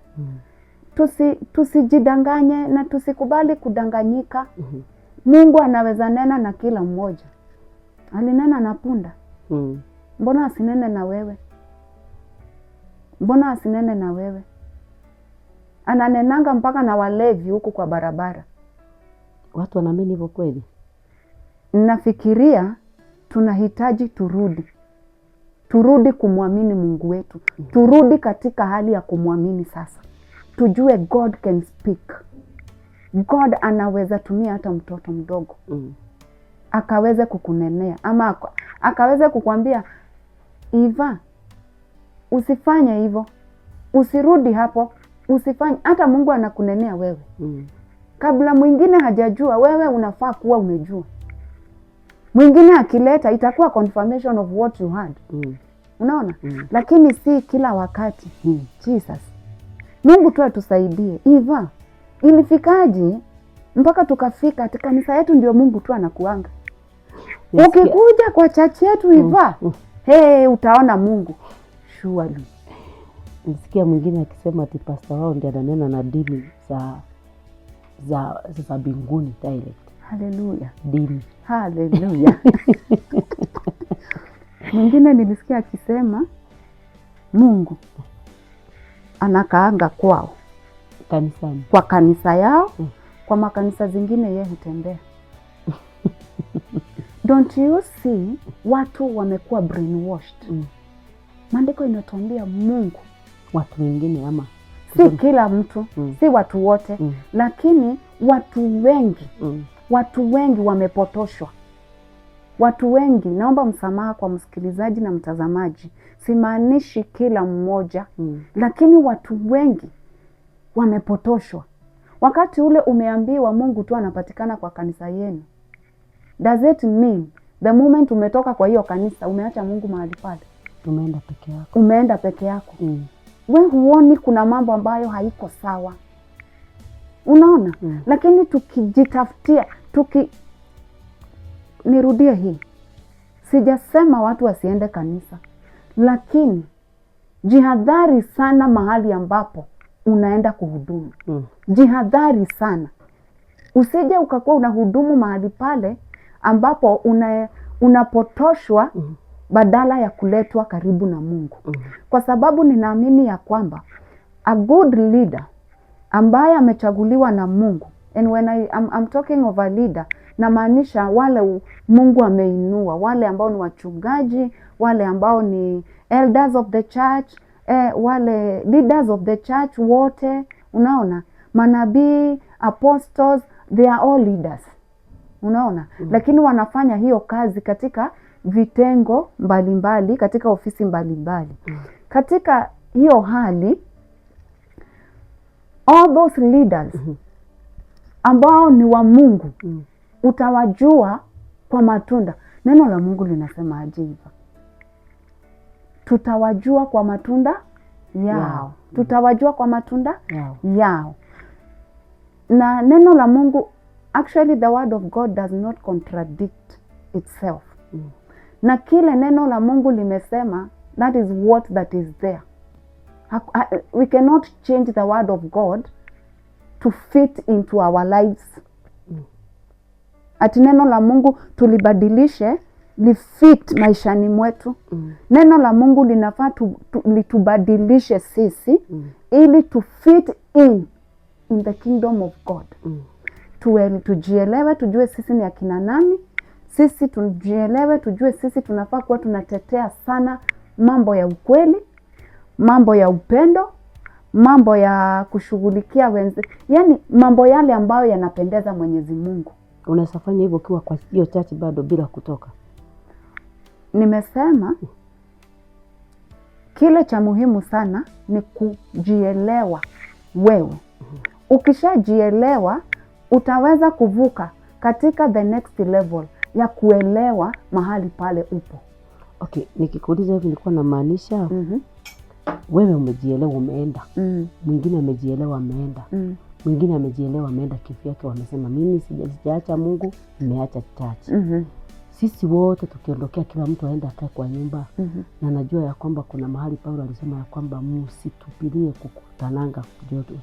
Tusijidanganye na tusikubali kudanganyika. Mungu anaweza nena na kila mmoja. Alinena na punda. Mbona asinene na wewe? Mbona asinene na wewe? Ananenanga mpaka na walevi huku kwa barabara. Watu wanaamini hivyo kweli? Nafikiria tunahitaji turudi kumwamini Mungu wetu. Turudi katika hali ya kumwamini sasa. Tujue God can speak. God anaweza tumia hata mtoto mdogo. Akaweze kukunenea ama akaweze kukwambia, Eva, usifanye hivyo. Usirudi hapo. Usifanye. Hata Mungu anakunenea wewe. Kabla mwingine hajajua, wewe unafaa kuwa umejua. Mwingine akileta itakuwa confirmation of what you had. Unaona? Lakini si kila wakati. Jesus. Mungu tu atusaidie. Eva, ilifikaje mpaka tukafika katika kanisa yetu ndio Mungu tu anakuanga? Ukikuja kwa church yetu Eva, utaona Mungu. Surely. Nisikia mwingine akisema ati pastor wao ndiye ananena na dini za mbinguni direct. Hallelujah. Dini. Hallelujah. Mwingine nilisikia akisema Mungu anakaanga kwao kanisani, kwa kanisa yao, kwa makanisa zingine yeye hutembea. Don't you see, watu wamekuwa brainwashed. Maandiko inatuambia Mungu, watu wengine ama si kila mtu, si watu wote, lakini watu wengi wamepotoshwa. Watu wengi, naomba msamaha kwa msikilizaji na mtazamaji, simaanishi kila mmoja, lakini watu wengi wamepotoshwa. Wakati ule umeambiwa Mungu tu anapatikana kwa kanisa yenu, does it mean the moment umetoka kwa hiyo kanisa umeacha Mungu mahali pale? Umeenda peke yako. Wewe huoni kuna mambo ambayo haiko sawa? Unaona? Lakini tukijitafutia, nirudie hii. Sijasema watu wasiende kanisa, lakini jihadhari sana mahali ambapo unaenda kuhudumu. Jihadhari sana. Usije ukakuwa unahudumu mahali pale ambapo unapotoshwa badala ya kuletwa karibu na Mungu. Kwa sababu ninaamini ya kwamba a good leader ambaye amechaguliwa na Mungu, and when I'm talking of a leader, namaanisha wale Mungu ameinua, wale ambao ni wachungaji, wale ambao ni elders of the church, wale leaders of the church wote, unaona, manabii, apostles, they are all leaders, unaona. Lakini wanafanya hiyo kazi katika vitengo mbalimbali, katika ofisi mbalimbali. Katika hiyo hali, all those leaders ambao ni wa Mungu, utawajua kwa matunda. Neno la Mungu linasema aje hivyo? Tutawajua kwa matunda yao. Tutawajua kwa matunda yao. Na neno la Mungu, actually the word of God does not contradict itself. Na kile neno la Mungu limesema, that is what that is there. We cannot change the word of God to fit into our lives. Ati neno la Mungu tulibadilishe lifit maishani mwetu. Neno la Mungu linafaa litubadilishe sisi ili to fit in the kingdom of God. Tujielewe, tujue sisi ni akina nani. Sisi tujielewe, tujue sisi tunafaa kuwa tunatetea sana mambo ya ukweli, mambo ya upendo, mambo ya kushughulikia wenzi, yani mambo yale ambayo yanapendeza Mwenyezi Mungu. Unaweza fanya hivyo ukiwa kwa hiyo church bado bila kutoka? Nimesema kile cha muhimu sana ni kujielewa wewe. Ukishajielewa utaweza kuvuka katika the next level ya kuelewa mahali pale upo. Okay, nikikuuliza hivi nilikuwa namaanisha wewe umejielewa umeenda. Mwingine amejielewa ameenda. Mwingine amejielewa ameenda kivyake, wamesema mimi sijaacha Mungu, nimeacha church. Sisi wote tukiondokea, kila mtu aenda akae kwa nyumba. Na najua ya kwamba kuna mahali Paulo alisema ya kwamba msitupilie kukutananga.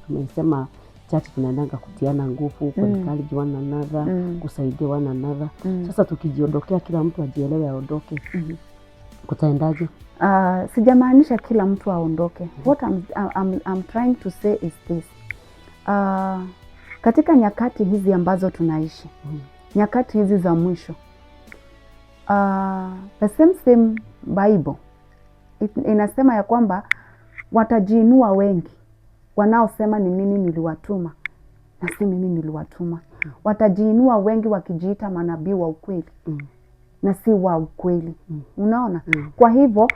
Tumesema church tunaendanga kutiana nguvu, encourage one another, kusaidia one another. Sasa tukijiondokea, kila mtu ajielewe aondoke, kutaendaje? Sijamaanisha kila mtu aondoke. What I'm trying to say is this. Katika nyakati hizi ambazo tunaishi, nyakati hizi za mwisho, the same Bible inasema ya kwamba watajiinua wengi wanaosema ni mimi niliwatuma na si mimi niliwatuma. Watajiinua wengi wakijiita manabii wa ukweli na si wa ukweli. Unaona? Kwa hivyo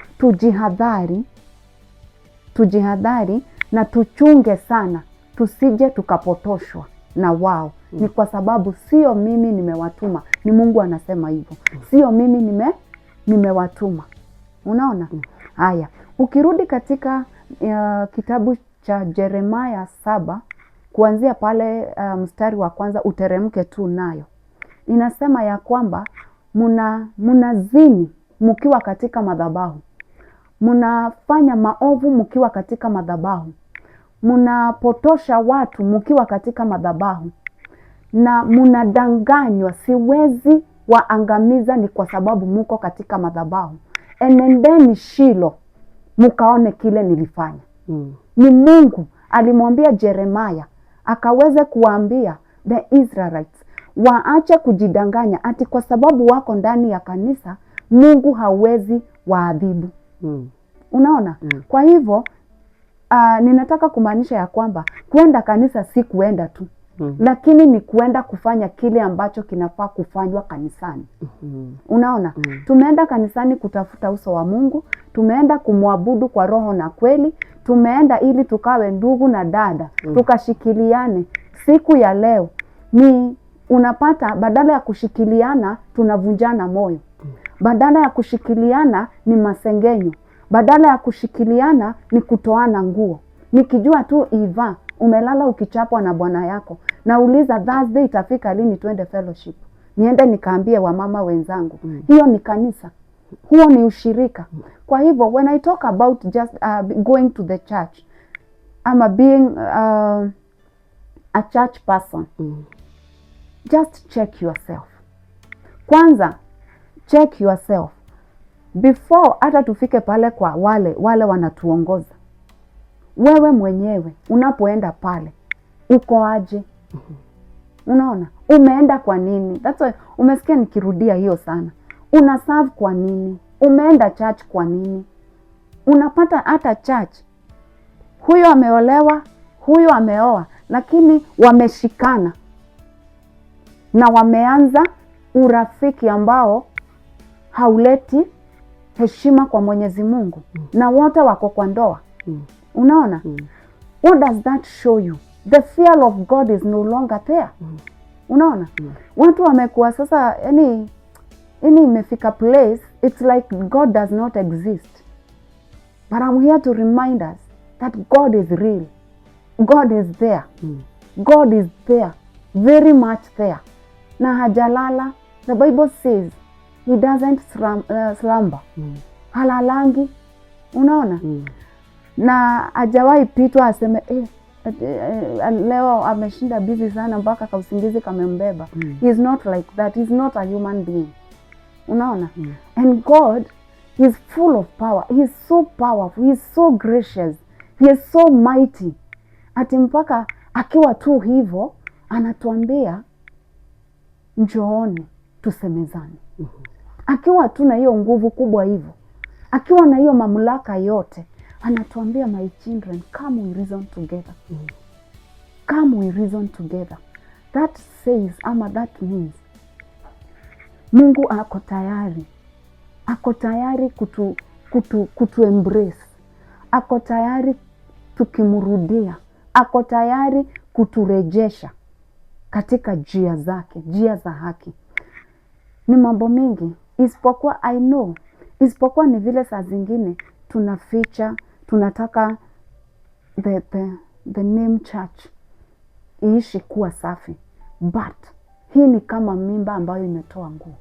tujihadhari na tuchunge sana tusije tukapotoshwa na wao. Ni kwa sababu sio mimi nimewatuma, ni Mungu anasema hivyo. Sio mimi nimewatuma. Unaona? Haya, ukirudi katika kitabu cha Yeremia 7 kuanzia pale mstari wa kwanza uteremke tu nayo. Inasema ya kwamba munazini mkiwa katika madhabahu. Munafanya maovu mkiwa katika madhabahu. Munapotosha watu mkiwa katika madhabahu. Na munadanganywa, siwezi waangamiza ni kwa sababu muko katika madhabahu. Enendeni Shilo mkaone kile nilifanya. Ni Mungu alimwambia Yeremia akaweze kuambia the Israelites waache kujidanganya ati kwa sababu wako ndani ya kanisa Mungu hawezi waadhibu. Unaona? Kwa hivyo ninataka kumaanisha ya kwamba kwenda kanisa si kuenda tu. Lakini ni kuenda kufanya kile ambacho kinafaa kufanywa kanisani. Unaona? Tumeenda kanisani kutafuta uso wa Mungu, tumeenda kumwabudu kwa roho na kweli, tumeenda ili tukawe ndugu na dada, tukashikiliane. Siku ya leo ni unapata badala ya kushikiliana tunavunjana moyo. Badala ya kushikiliana ni masengenyo. Badala ya kushikiliana ni kutoana nguo. Nikijua tu Eva umelala ukichapwa na bwana yako, nauliza Thursday itafika lini twende fellowship, niende nikaambie wamama wenzangu. Hiyo ni kanisa, huo ni ushirika. Kwa hivyo when I talk about just going to the church, I'm being a church person. Just check yourself. Kwanza check yourself before hata tufike pale kwa wale wanatuongoza. Wewe mwenyewe unapoenda pale uko aje? Unaona? Umeenda kwa nini? That's why umesikia nikirudia hiyo sana. Una serve kwa nini? Umeenda church kwa nini? Unapata hata church, huyo ameolewa, huyo ameoa, lakini wameshikana na wameanza urafiki ambao hauleti heshima kwa Mwenyezi Mungu, na wote wako kwa ndoa. Unaona? What does that show you? The fear of God is no longer there. Unaona? Watu wamekuwa sasa, yani imefika place, it's like God does not exist. But I'm here to remind us that God is real. God is there. God is there. Very much there. Na hajalala. The Bible says he doesn't slumber. Halalangi. Unaona? Na hajawahi pitwa aseme leo ameshinda busy sana mpaka kausingizi kamembeba. He is not like that. He is not a human being. Unaona? And God is full of power. He is so powerful. He is so gracious. He is so mighty. Ati mpaka akiwa tu hivyo anatuambia njooni tusemezane. Akiwa tu na hiyo nguvu kubwa hivyo, akiwa na hiyo mamlaka yote, anatuambia my children, come we reason together. Come we reason together. That says, ama that means, Mungu ako tayari. Ako tayari kutu embrace. Ako tayari tukimurudia. Ako tayari kuturejesha katika njia zake, njia za haki. Ni mambo mingi, isipokuwa I know, isipokuwa ni vile saa zingine tunaficha, tunataka the name church iishi kuwa safi. But hii ni kama mimba ambayo imetoa nguo.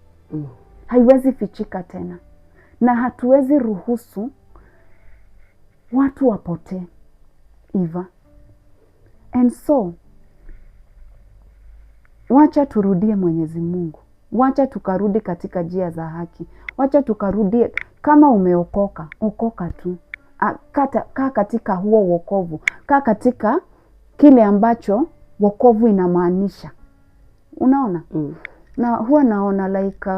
Haiwezi fichika tena. Na hatuwezi ruhusu watu wapotee. Eva. And so, wacha turudie Mwenyezi Mungu. Wacha tukarudi katika njia za haki. Wacha tukarudie, kama umeokoka, okoka tu. Kaa katika huo wokovu. Kaa katika kile ambacho wokovu inamaanisha. Unaona? Na huwa naona like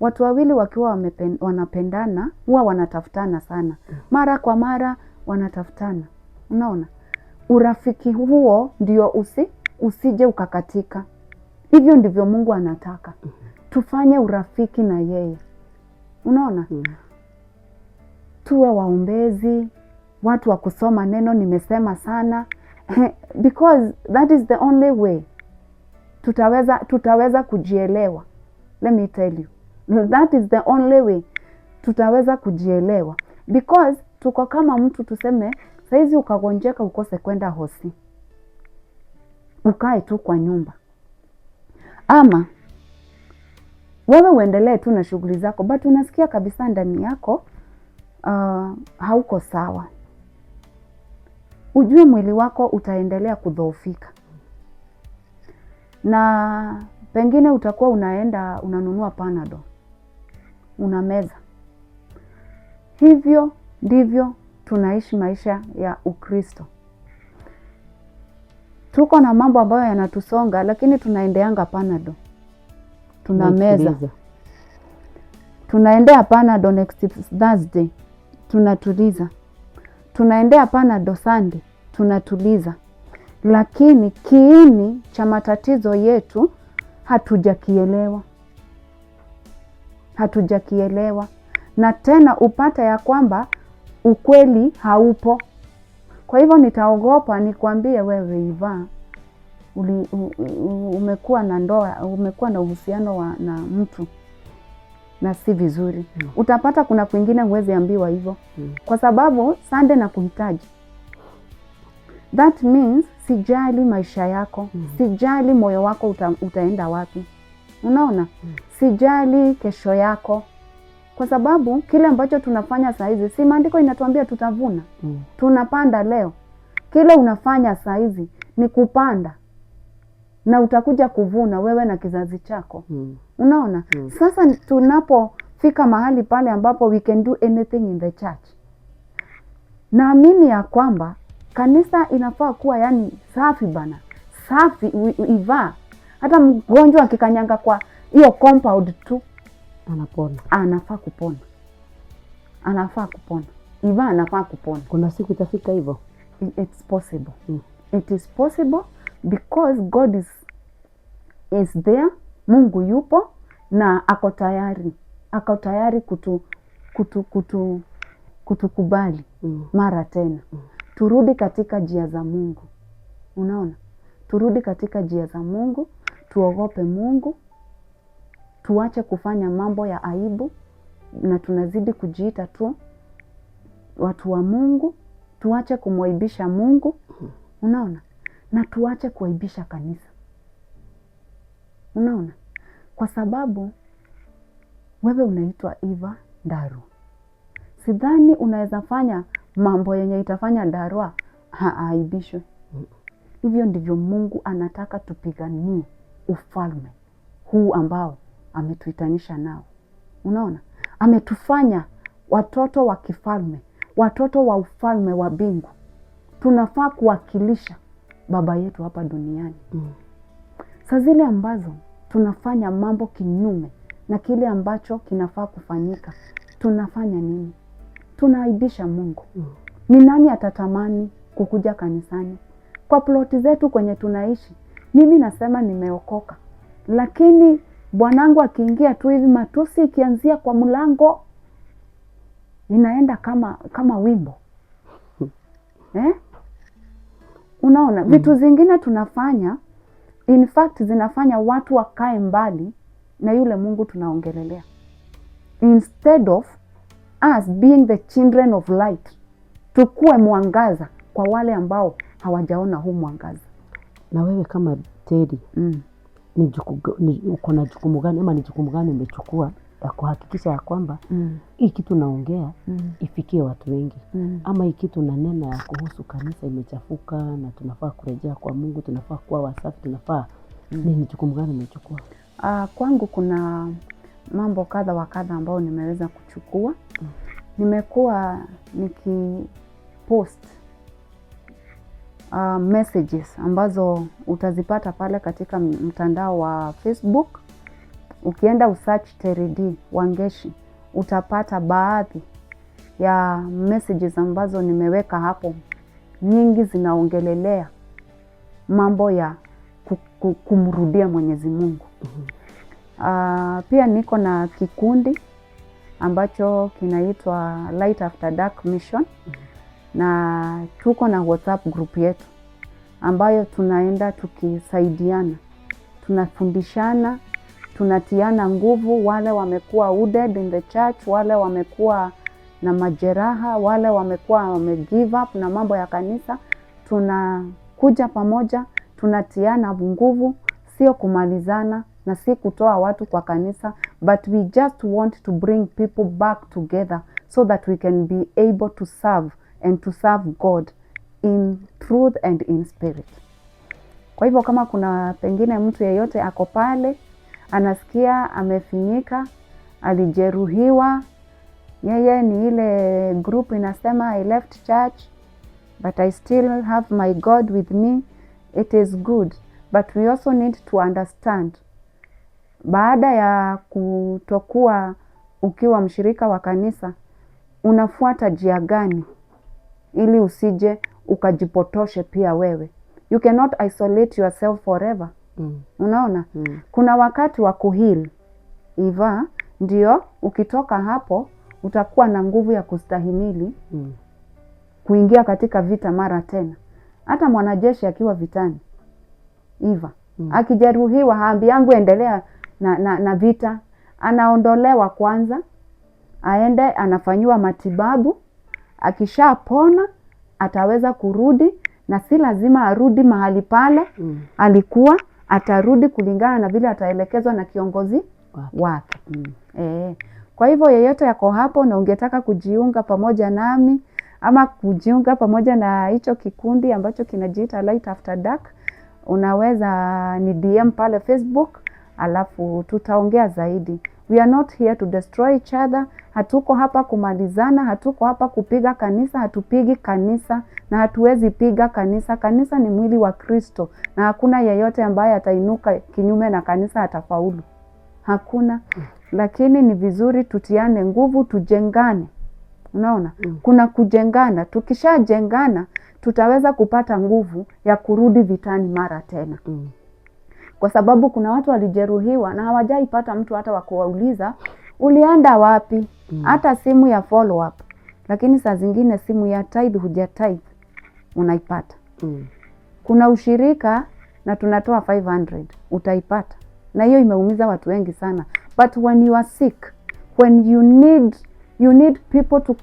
watu wawili wakiwa wanapendana, huwa wanatafutana sana. Mara kwa mara wanatafutana. Unaona? Urafiki huo ndio usije ukakatika. Hivyo ndivyo Mungu anataka. Tufanye urafiki na yeye. Unaona? Tuwe waombezi, watu wa kusoma neno, nimesema sana. Because that is the only way tutaweza kujielewa. Let me tell you. That is the only way tutaweza kujielewa. Because tuko kama mtu tuseme, saizi ukagonjeka ukose kwenda hosi. Ukae tu kwa nyumba. Ama wewe uendelee tu na shughuli zako, but unasikia kabisa ndani yako hauko sawa. Ujue mwili wako utaendelea kudhoofika. Na pengine utakuwa unaenda unanunua Panadol. Unameza. Hivyo ndivyo tunaishi maisha ya Ukristo. Tuko na mambo ambayo yanatusonga, lakini tunaendeanga Panadol. Tunameza. Tunaendea Panadol next Thursday. Tunatuliza. Tunaendea Panadol Sunday. Tunatuliza. Lakini kiini cha matatizo yetu hatujakielewa. Hatujakielewa. Na tena upata ya kwamba ukweli haupo. Kwa hivyo nitaogopa nikwambie wewe Eva, umekuwa na ndoa, umekuwa na uhusiano na mtu na si vizuri. Utapata kuna kwingine huwezi ambiwa hivyo. Kwa sababu Sunday na kuhitaji. That means sijali maisha yako, sijali moyo wako utaenda wapi. Unaona? Sijali kesho yako. Kwa sababu kile ambacho tunafanya saa hizi, si maandiko inatuambia tutavuna. Tunapanda leo. Kile unafanya saa hizi ni kupanda. Na utakuja kuvuna wewe na kizazi chako. Unaona? Sasa tunapofika mahali pale ambapo we can do anything in the church. Naamini ya kwamba kanisa inafaa kuwa yani safi bana. Safi Eva. Hata mgonjwa akikanyanga kwa hiyo compound tu Anapona. anafaa kupona. Anafaa kupona. Iva anafaa kupona. Kuna siku itafika hivyo. It's possible. It is possible because God is there. Mungu yupo na ako tayari. Ako tayari kutukubali mara tena. Turudi katika njia za Mungu. Unaona? Turudi katika njia za Mungu, tuogope Mungu, tuache kufanya mambo ya aibu na tunazidi kujiita tu watu wa Mungu, tuache kumwaibisha Mungu. Unaona? Na tuache kuaibisha kanisa. Unaona? Kwa sababu wewe unaitwa Eva Ndaru. Sidhani unaweza fanya mambo yenye itafanya Ndarwa haaibishwe. Hivyo ndivyo Mungu anataka tupiganie ufalme huu ambao ametuitanisha nao. Unaona? Ametufanya watoto wa kifalme, watoto wa ufalme wa mbingu. Tunafaa kuwakilisha baba yetu hapa duniani. Saa zile ambazo tunafanya mambo kinyume na kile ambacho kinafaa kufanyika, tunafanya nini? Tunaaibisha Mungu. Ni nani atatamani kukuja kanisani? Kwa ploti zetu kwenye tunaishi, mimi nasema nimeokoka, lakini bwanangu akiingia tu hivi, matusi ikianzia kwa mlango inaenda kama wimbo. Unaona? Vitu zingine tunafanya, in fact zinafanya watu wakae mbali na yule Mungu tunaongelelea, instead of us being the children of light, tukue mwangaza kwa wale ambao hawajaona huu mwangaza. Na wewe kama Teddy, uko na jukumu gani ama ni jukumu gani umechukua ya kuhakikisha ya kwamba hii kitu naongea ifikie watu wengi, ama hii kitu na nena ya kuhusu kanisa imechafuka na tunafaa kurejea kwa Mungu, tunafaa kuwa wasafi, tunafaa ni jukumu gani umechukua? Kwangu kuna mambo kadha wa kadha ambao nimeweza kuchukua. Nimekuwa nikipost messages ambazo utazipata pale katika mtandao wa Facebook. Ukienda usearch Terry Wangeshi utapata baadhi ya messages ambazo nimeweka hapo. Nyingi zinaongelelea mambo ya kumrudia Mwenyezi Mungu. Pia niko na kikundi ambacho kinaitwa Light After Dark Mission. Na tuko na WhatsApp group yetu ambayo tunaenda tukisaidiana, tunafundishana, tunatiana nguvu. Wale wamekuwa wounded in the church, wale wamekuwa na majeraha, wale wamekuwa wamegive up na mambo ya kanisa, tunakuja pamoja, tunatiana nguvu, sio kumalizana na si kutoa watu kwa kanisa, but we just want to bring people back together so that we can be able to serve and to serve God in truth and in spirit. Kwa hivyo kama kuna pengine mtu yeyote ako pale anasikia amefinyika, alijeruhiwa, yeye ni ile group inasema I left church but I still have my God with me, it is good, but we also need to understand, baada ya kutokuwa ukiwa mshirika wa kanisa, unafuata njia gani ili usije ukajipotoshe pia wewe. You cannot isolate yourself forever. Unaona? Kuna wakati wa kuheal. Iva, ndio ukitoka hapo utakuwa na nguvu ya kustahimili kuingia katika vita mara tena. Hata mwanajeshi akiwa vitani, Iva, akijeruhiwa haambi yangu endelea na vita, anaondolewa kwanza, aende anafanyiwa matibabu. Akishapona ataweza kurudi, na si lazima arudi mahali pale alikuwa, atarudi kulingana na vile ataelekezwa na kiongozi wake. Kwa hivyo yeyote yako hapo na ungetaka kujiunga pamoja nami ama kujiunga pamoja na hicho kikundi ambacho kinajiita Light After Dark, unaweza ni DM pale Facebook, alafu tutaongea zaidi. We are not here to destroy each other. Hatuko hapa kumalizana, hatuko hapa kupiga kanisa, hatupigi kanisa na hatuwezi piga kanisa. Kanisa ni mwili wa Kristo na hakuna yeyote ambaye atainuka kinyume na kanisa atafaulu. Hakuna. Lakini ni vizuri tutiane nguvu, tujengane. Unaona? Kuna kujengana. Tukishajengana tutaweza kupata nguvu ya kurudi vitani mara tena. Kwa sababu kuna watu walijeruhiwa na hawajaipata mtu hata wa kuwauliza ulienda wapi, hata simu ya follow up. Lakini saa zingine simu ya tithe hujatithe unaipata. Kuna ushirika na tunatoa 500 utaipata. Na hiyo imeumiza watu wengi sana. But when you are sick, when you need people to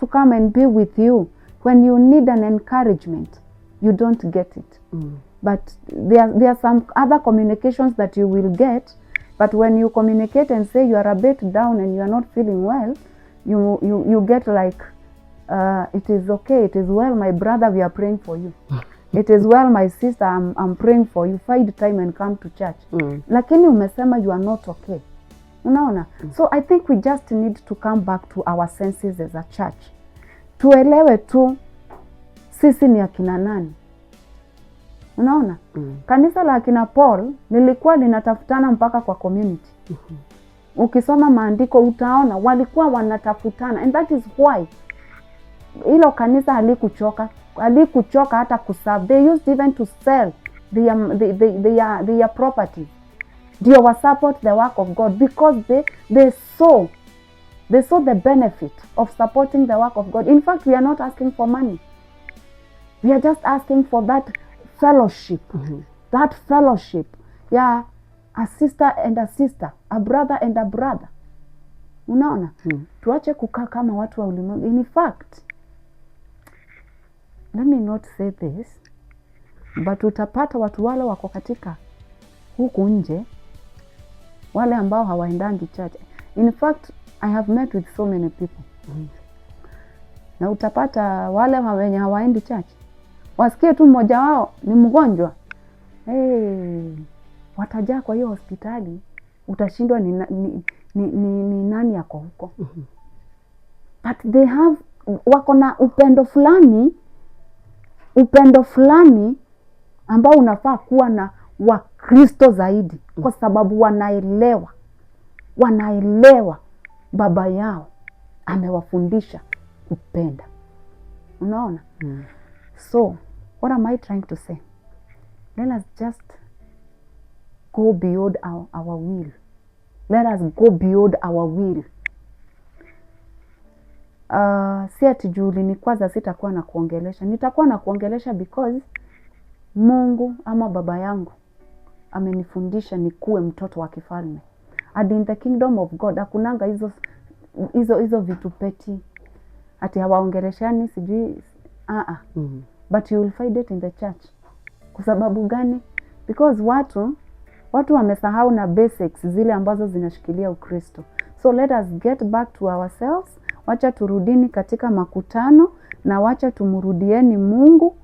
come and be with you, when you need an encouragement, you don't get it. But there are some other communications that you will get, but when you communicate and say you are a bit down and you are not feeling well, you get like, it is okay, it is well, my brother, we are praying for you. It is well, my sister, I'm praying for you. Find time and come to church. Lakini umesema you are not okay. Unaona? So I think we just need to come back to our senses as a church. Tuelewe tu sisi ni akina nani. Unaona? Kanisa la akina Paul lilikuwa linatafutana mpaka kwa community. Ukisoma maandiko utaona walikuwa wanatafutana, and that is why hilo kanisa halikuchoka hata kuserve. They used even to sell their property. Ndio wa support the work of God, because they saw the benefit of supporting the work of God. In fact, we are not asking for money. We are just asking for that fellowship. That fellowship. Yeah, a sister and a sister, a brother and a brother. Unaona? Tuache kukaa kama watu wa ulimwengu. In fact, let me not say this, but utapata watu wale wako katika huku nje, wale ambao hawaendangi church. In fact, I have met with so many people. Na utapata wale wenye hawaendi church, wasikie tu mmoja wao ni mgonjwa, watajaa kwa hiyo hospitali, utashindwa ni nani yako huko. But they have, wako na upendo fulani ambao unafaa kuwa na Wakristo zaidi, kwa sababu wanaelewa baba yao amewafundisha kupenda. Unaona? So, what am I trying to say? Let us just go beyond our will. Let us go beyond our will. Si ati juu ulinikwaza sitakuwa na kuongelesha. Nitakuwa na kuongelesha because Mungu ama baba yangu amenifundisha nikuwe mtoto wa kifalme. And in the kingdom of God hakunanga hizo vitu peti. Ati hawaongeleshani sijui but you will find it in the church. Kwa sababu gani? Because watu wamesahau na basics zile ambazo zinashikilia Ukristo. So let us get back to ourselves. Wacha turudini katika makutano na wacha tumurudieni Mungu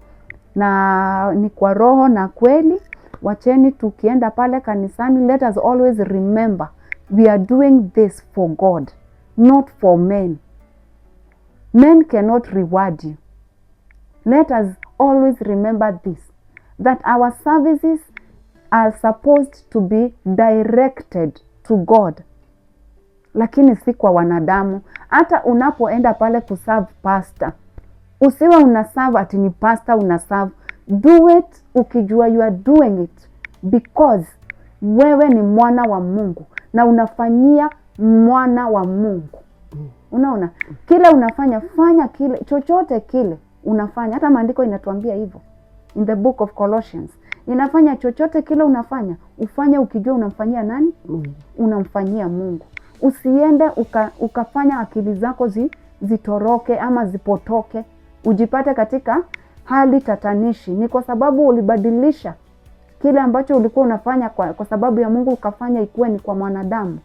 na ni kwa roho na kweli. Wacheni tukienda pale kanisani, let us always remember we are doing this for God, not for men. Men cannot reward you. Let us always remember this, that our services are supposed to be directed to God, lakini si kwa wanadamu. Hata unapoenda pale kuserve pastor, usiwe unaserve ati ni pastor unaserve. Do it ukijua you are doing it because wewe ni mwana wa Mungu na unafanyia mwana wa Mungu. Unaona? Kile unafanya, fanya kile, chochote kile unafanya. Hata maandiko inatuambia hivyo. In the book of Colossians. Inafanya chochote kile unafanya, ufanye ukijua unamfanyia nani? Unamfanyia Mungu. Usiende ukafanya akili zako zitoroke ama zipotoke, ujipate katika hali tatanishi. Ni kwa sababu ulibadilisha kile ambacho ulikuwa unafanya kwa sababu ya Mungu, ukafanya ikuwe ni kwa mwanadamu.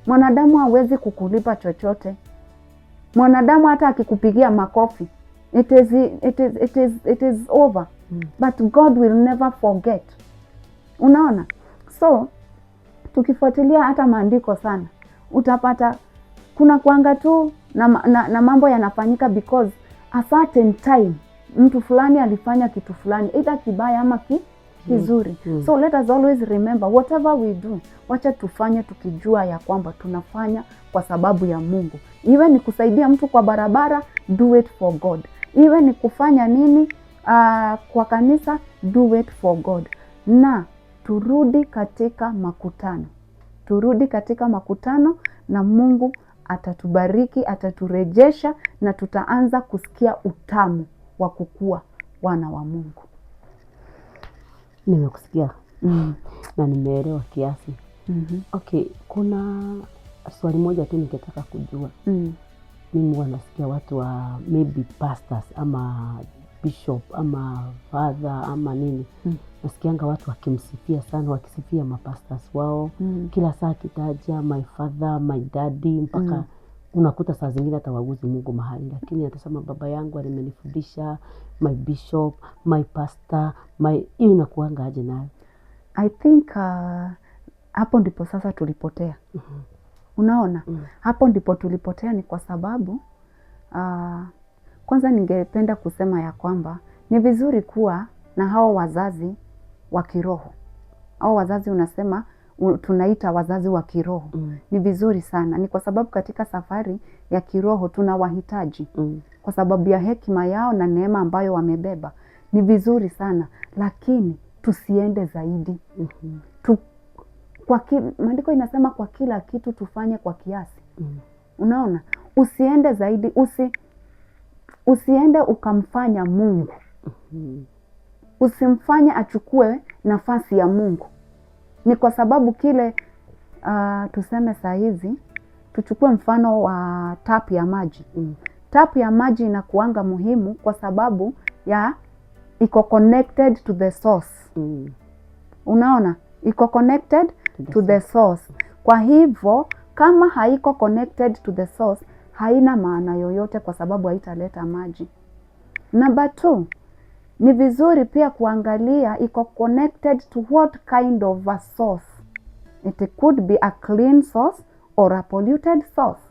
Mwanadamu hawezi kukulipa chochote. Mwanadamu hata akikupigia makofi, it is over. But God will never forget. Unaona? So tukifuatilia hata maandiko sana, utapata kuna kuanga tu na mambo yanafanyika because a certain time mtu fulani alifanya kitu fulani, either kibaya ama kizuri. So let us always remember whatever we do, wacha tufanye tukijua ya kwamba tunafanya kwa sababu ya Mungu. Iwe ni kusaidia mtu kwa barabara, do it for God. Iwe ni kufanya nini kwa kanisa, do it for God. Na turudi katika makutano. Turudi katika makutano na Mungu atatubariki, ataturejesha na tutaanza kusikia utamu wa kukua wana wa Mungu. Nimekusikia na nimeelewa kiasi. Okay, kuna swali moja tu ningetaka kujua. Mimi wanasikia watu wa maybe pastors ama bishop ama father ama nini. Nasikianga watu wakimsifia sana, wakisifia mapastors wao. Kila saa kitaja my father, my daddy, mpaka unakuta saa zingine hata waguzi Mungu mahali. Lakini atasema baba yangu alimenifundisha, my bishop, my pastor, hiyo inakuanga aje nayo? I think hapo ndipo sasa tulipotea. Unaona? Hapo ndipo tulipotea ni kwa sababu kwanza ningependa kusema ya kwamba ni vizuri kuwa na hao wazazi wa kiroho. Hao wazazi unasema tunaita wazazi wa kiroho. Ni vizuri sana. Ni kwa sababu katika safari ya kiroho tunawahitaji. Kwa sababu ya hekima yao na neema ambayo wamebeba. Ni vizuri sana, lakini tusiende zaidi. Maandiko inasema kwa kila kitu tufanye kwa kiasi. Unaona? Usiende zaidi, usiende ukamfanya Mungu. Usimfanye achukue nafasi ya Mungu. Ni kwa sababu kile tuseme saa hizi, tuchukue mfano wa tap ya maji. Tap ya maji inakuanga muhimu kwa sababu ya iko connected to the source. Unaona? Iko connected to the source. Kwa hivyo kama haiko connected to the source, haina maana yoyote kwa sababu haitaleta maji. Number 2, ni vizuri pia kuangalia iko connected to what kind of a source. It could be a clean source or a polluted source.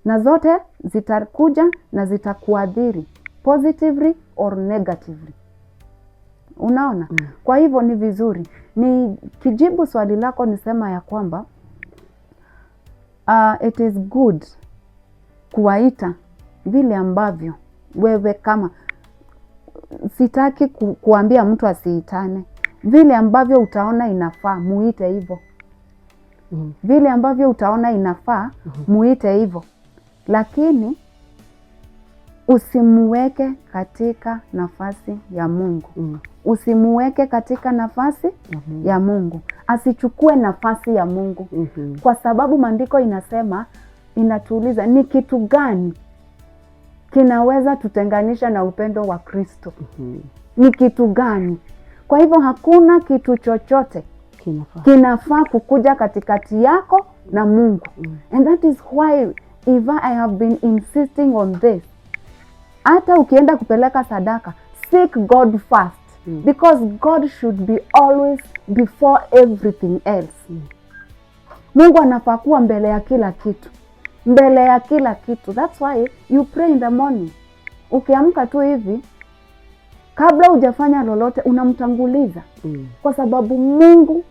Na zote zitakuja na zitakuadhiri positively or negatively. Unaona? Kwa hivyo ni vizuri. Ni kijibu swali lako nisema ya kwamba it is good kuwaita vile ambavyo wewe kama, sitaki kuambia mtu asiitane. Vile ambavyo utaona inafaa muite hivyo. Vile ambavyo utaona inafaa muite hivyo. Lakini usimuweke katika nafasi ya Mungu. Usimuweke katika nafasi ya Mungu. Asichukue nafasi ya Mungu. Kwa sababu maandiko inasema, inatuuliza ni kitu gani kinaweza tutenganisha na upendo wa Kristo? Ni kitu gani? Kwa hivyo hakuna kitu chochote kinafaa kukuja katikati yako na Mungu. And that is why Eva, I have been insisting on this. Hata ukienda kupeleka sadaka, seek God first. Because God should be always before everything else. Mungu anafaa kuwa mbele ya kila kitu. Mbele ya kila kitu. That's why you pray in the morning. Ukiamka tu hivi, kabla hujafanya lolote unamtanguliza. Kwa sababu Mungu,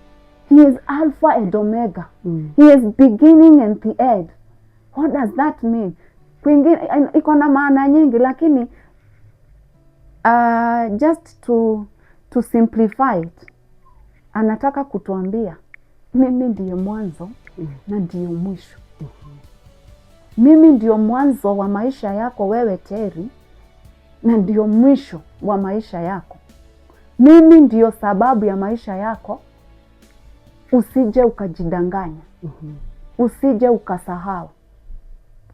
he is Alpha and Omega. He is beginning and the end. What does that mean? Kwingine iko na maana nyingi, lakini just to simplify it, anataka kutuambia mimi ndiyo mwanzo na ndiyo mwisho. Mimi ndiyo mwanzo wa maisha yako wewe Terry, na ndiyo mwisho wa maisha yako. Mimi ndiyo sababu ya maisha yako. Usije ukajidanganya. Usije ukasahau.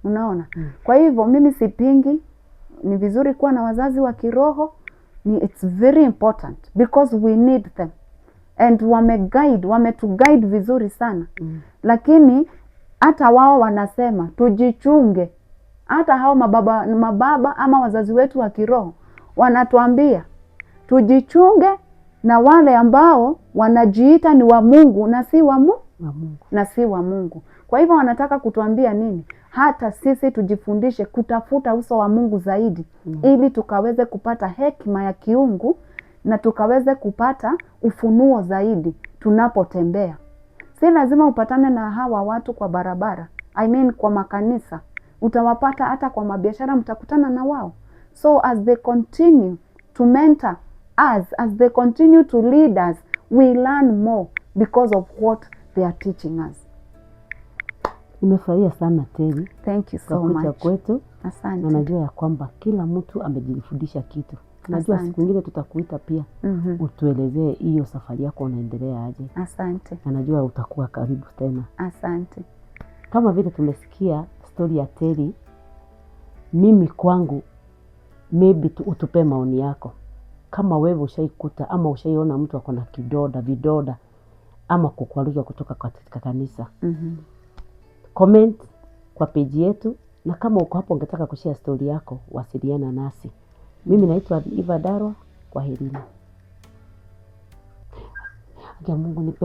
Unaona? Kwa hivyo mimi sipingi, ni vizuri kuwa na wazazi wa kiroho. It's very important because we need them. And wametuguide vizuri sana. Lakini hata wao wanasema tujichunge. Hata hao mababa ama wazazi wetu wa kiroho wanatuambia tujichunge na wale ambao wanajiita ni wa Mungu na si wa Mungu. Na si wa Mungu. Kwa hivyo wanataka kutuambia nini? Hata sisi tujifundishe kutafuta uso wa Mungu zaidi, ili tukaweze kupata hekima ya kiungu na tukaweze kupata ufunuo zaidi tunapotembea. Si lazima upatane na hawa watu kwa barabara. Kwa makanisa. Utawapata hata kwa mabiashara, mtakutana na wao. So as they continue to mentor us, as they continue to lead us, we learn more because of what they are teaching us. Nimefurahia sana Terry. Thank you so much. Kwetu. Asante. Na najua ya kwamba kila mtu amejifundisha kitu. Najua siku nyingine tutakuita pia. Utuelezee hiyo safari yako unaendelea aje. Asante. Na najua utakuwa karibu tena. Asante. Kama vile tumesikia story ya Terry, mimi kwangu maybe utupe maoni yako. Kama wewe ushaikuta ama ushaiona mtu ako na vidoda ama kukwaruzwa kutoka katika kanisa. Comment kwa page yetu, na kama uko hapo ungetaka kushare story yako, wasiliana nasi. Mimi naitwa Eva Darwa. Kwaherini. Mungu nipe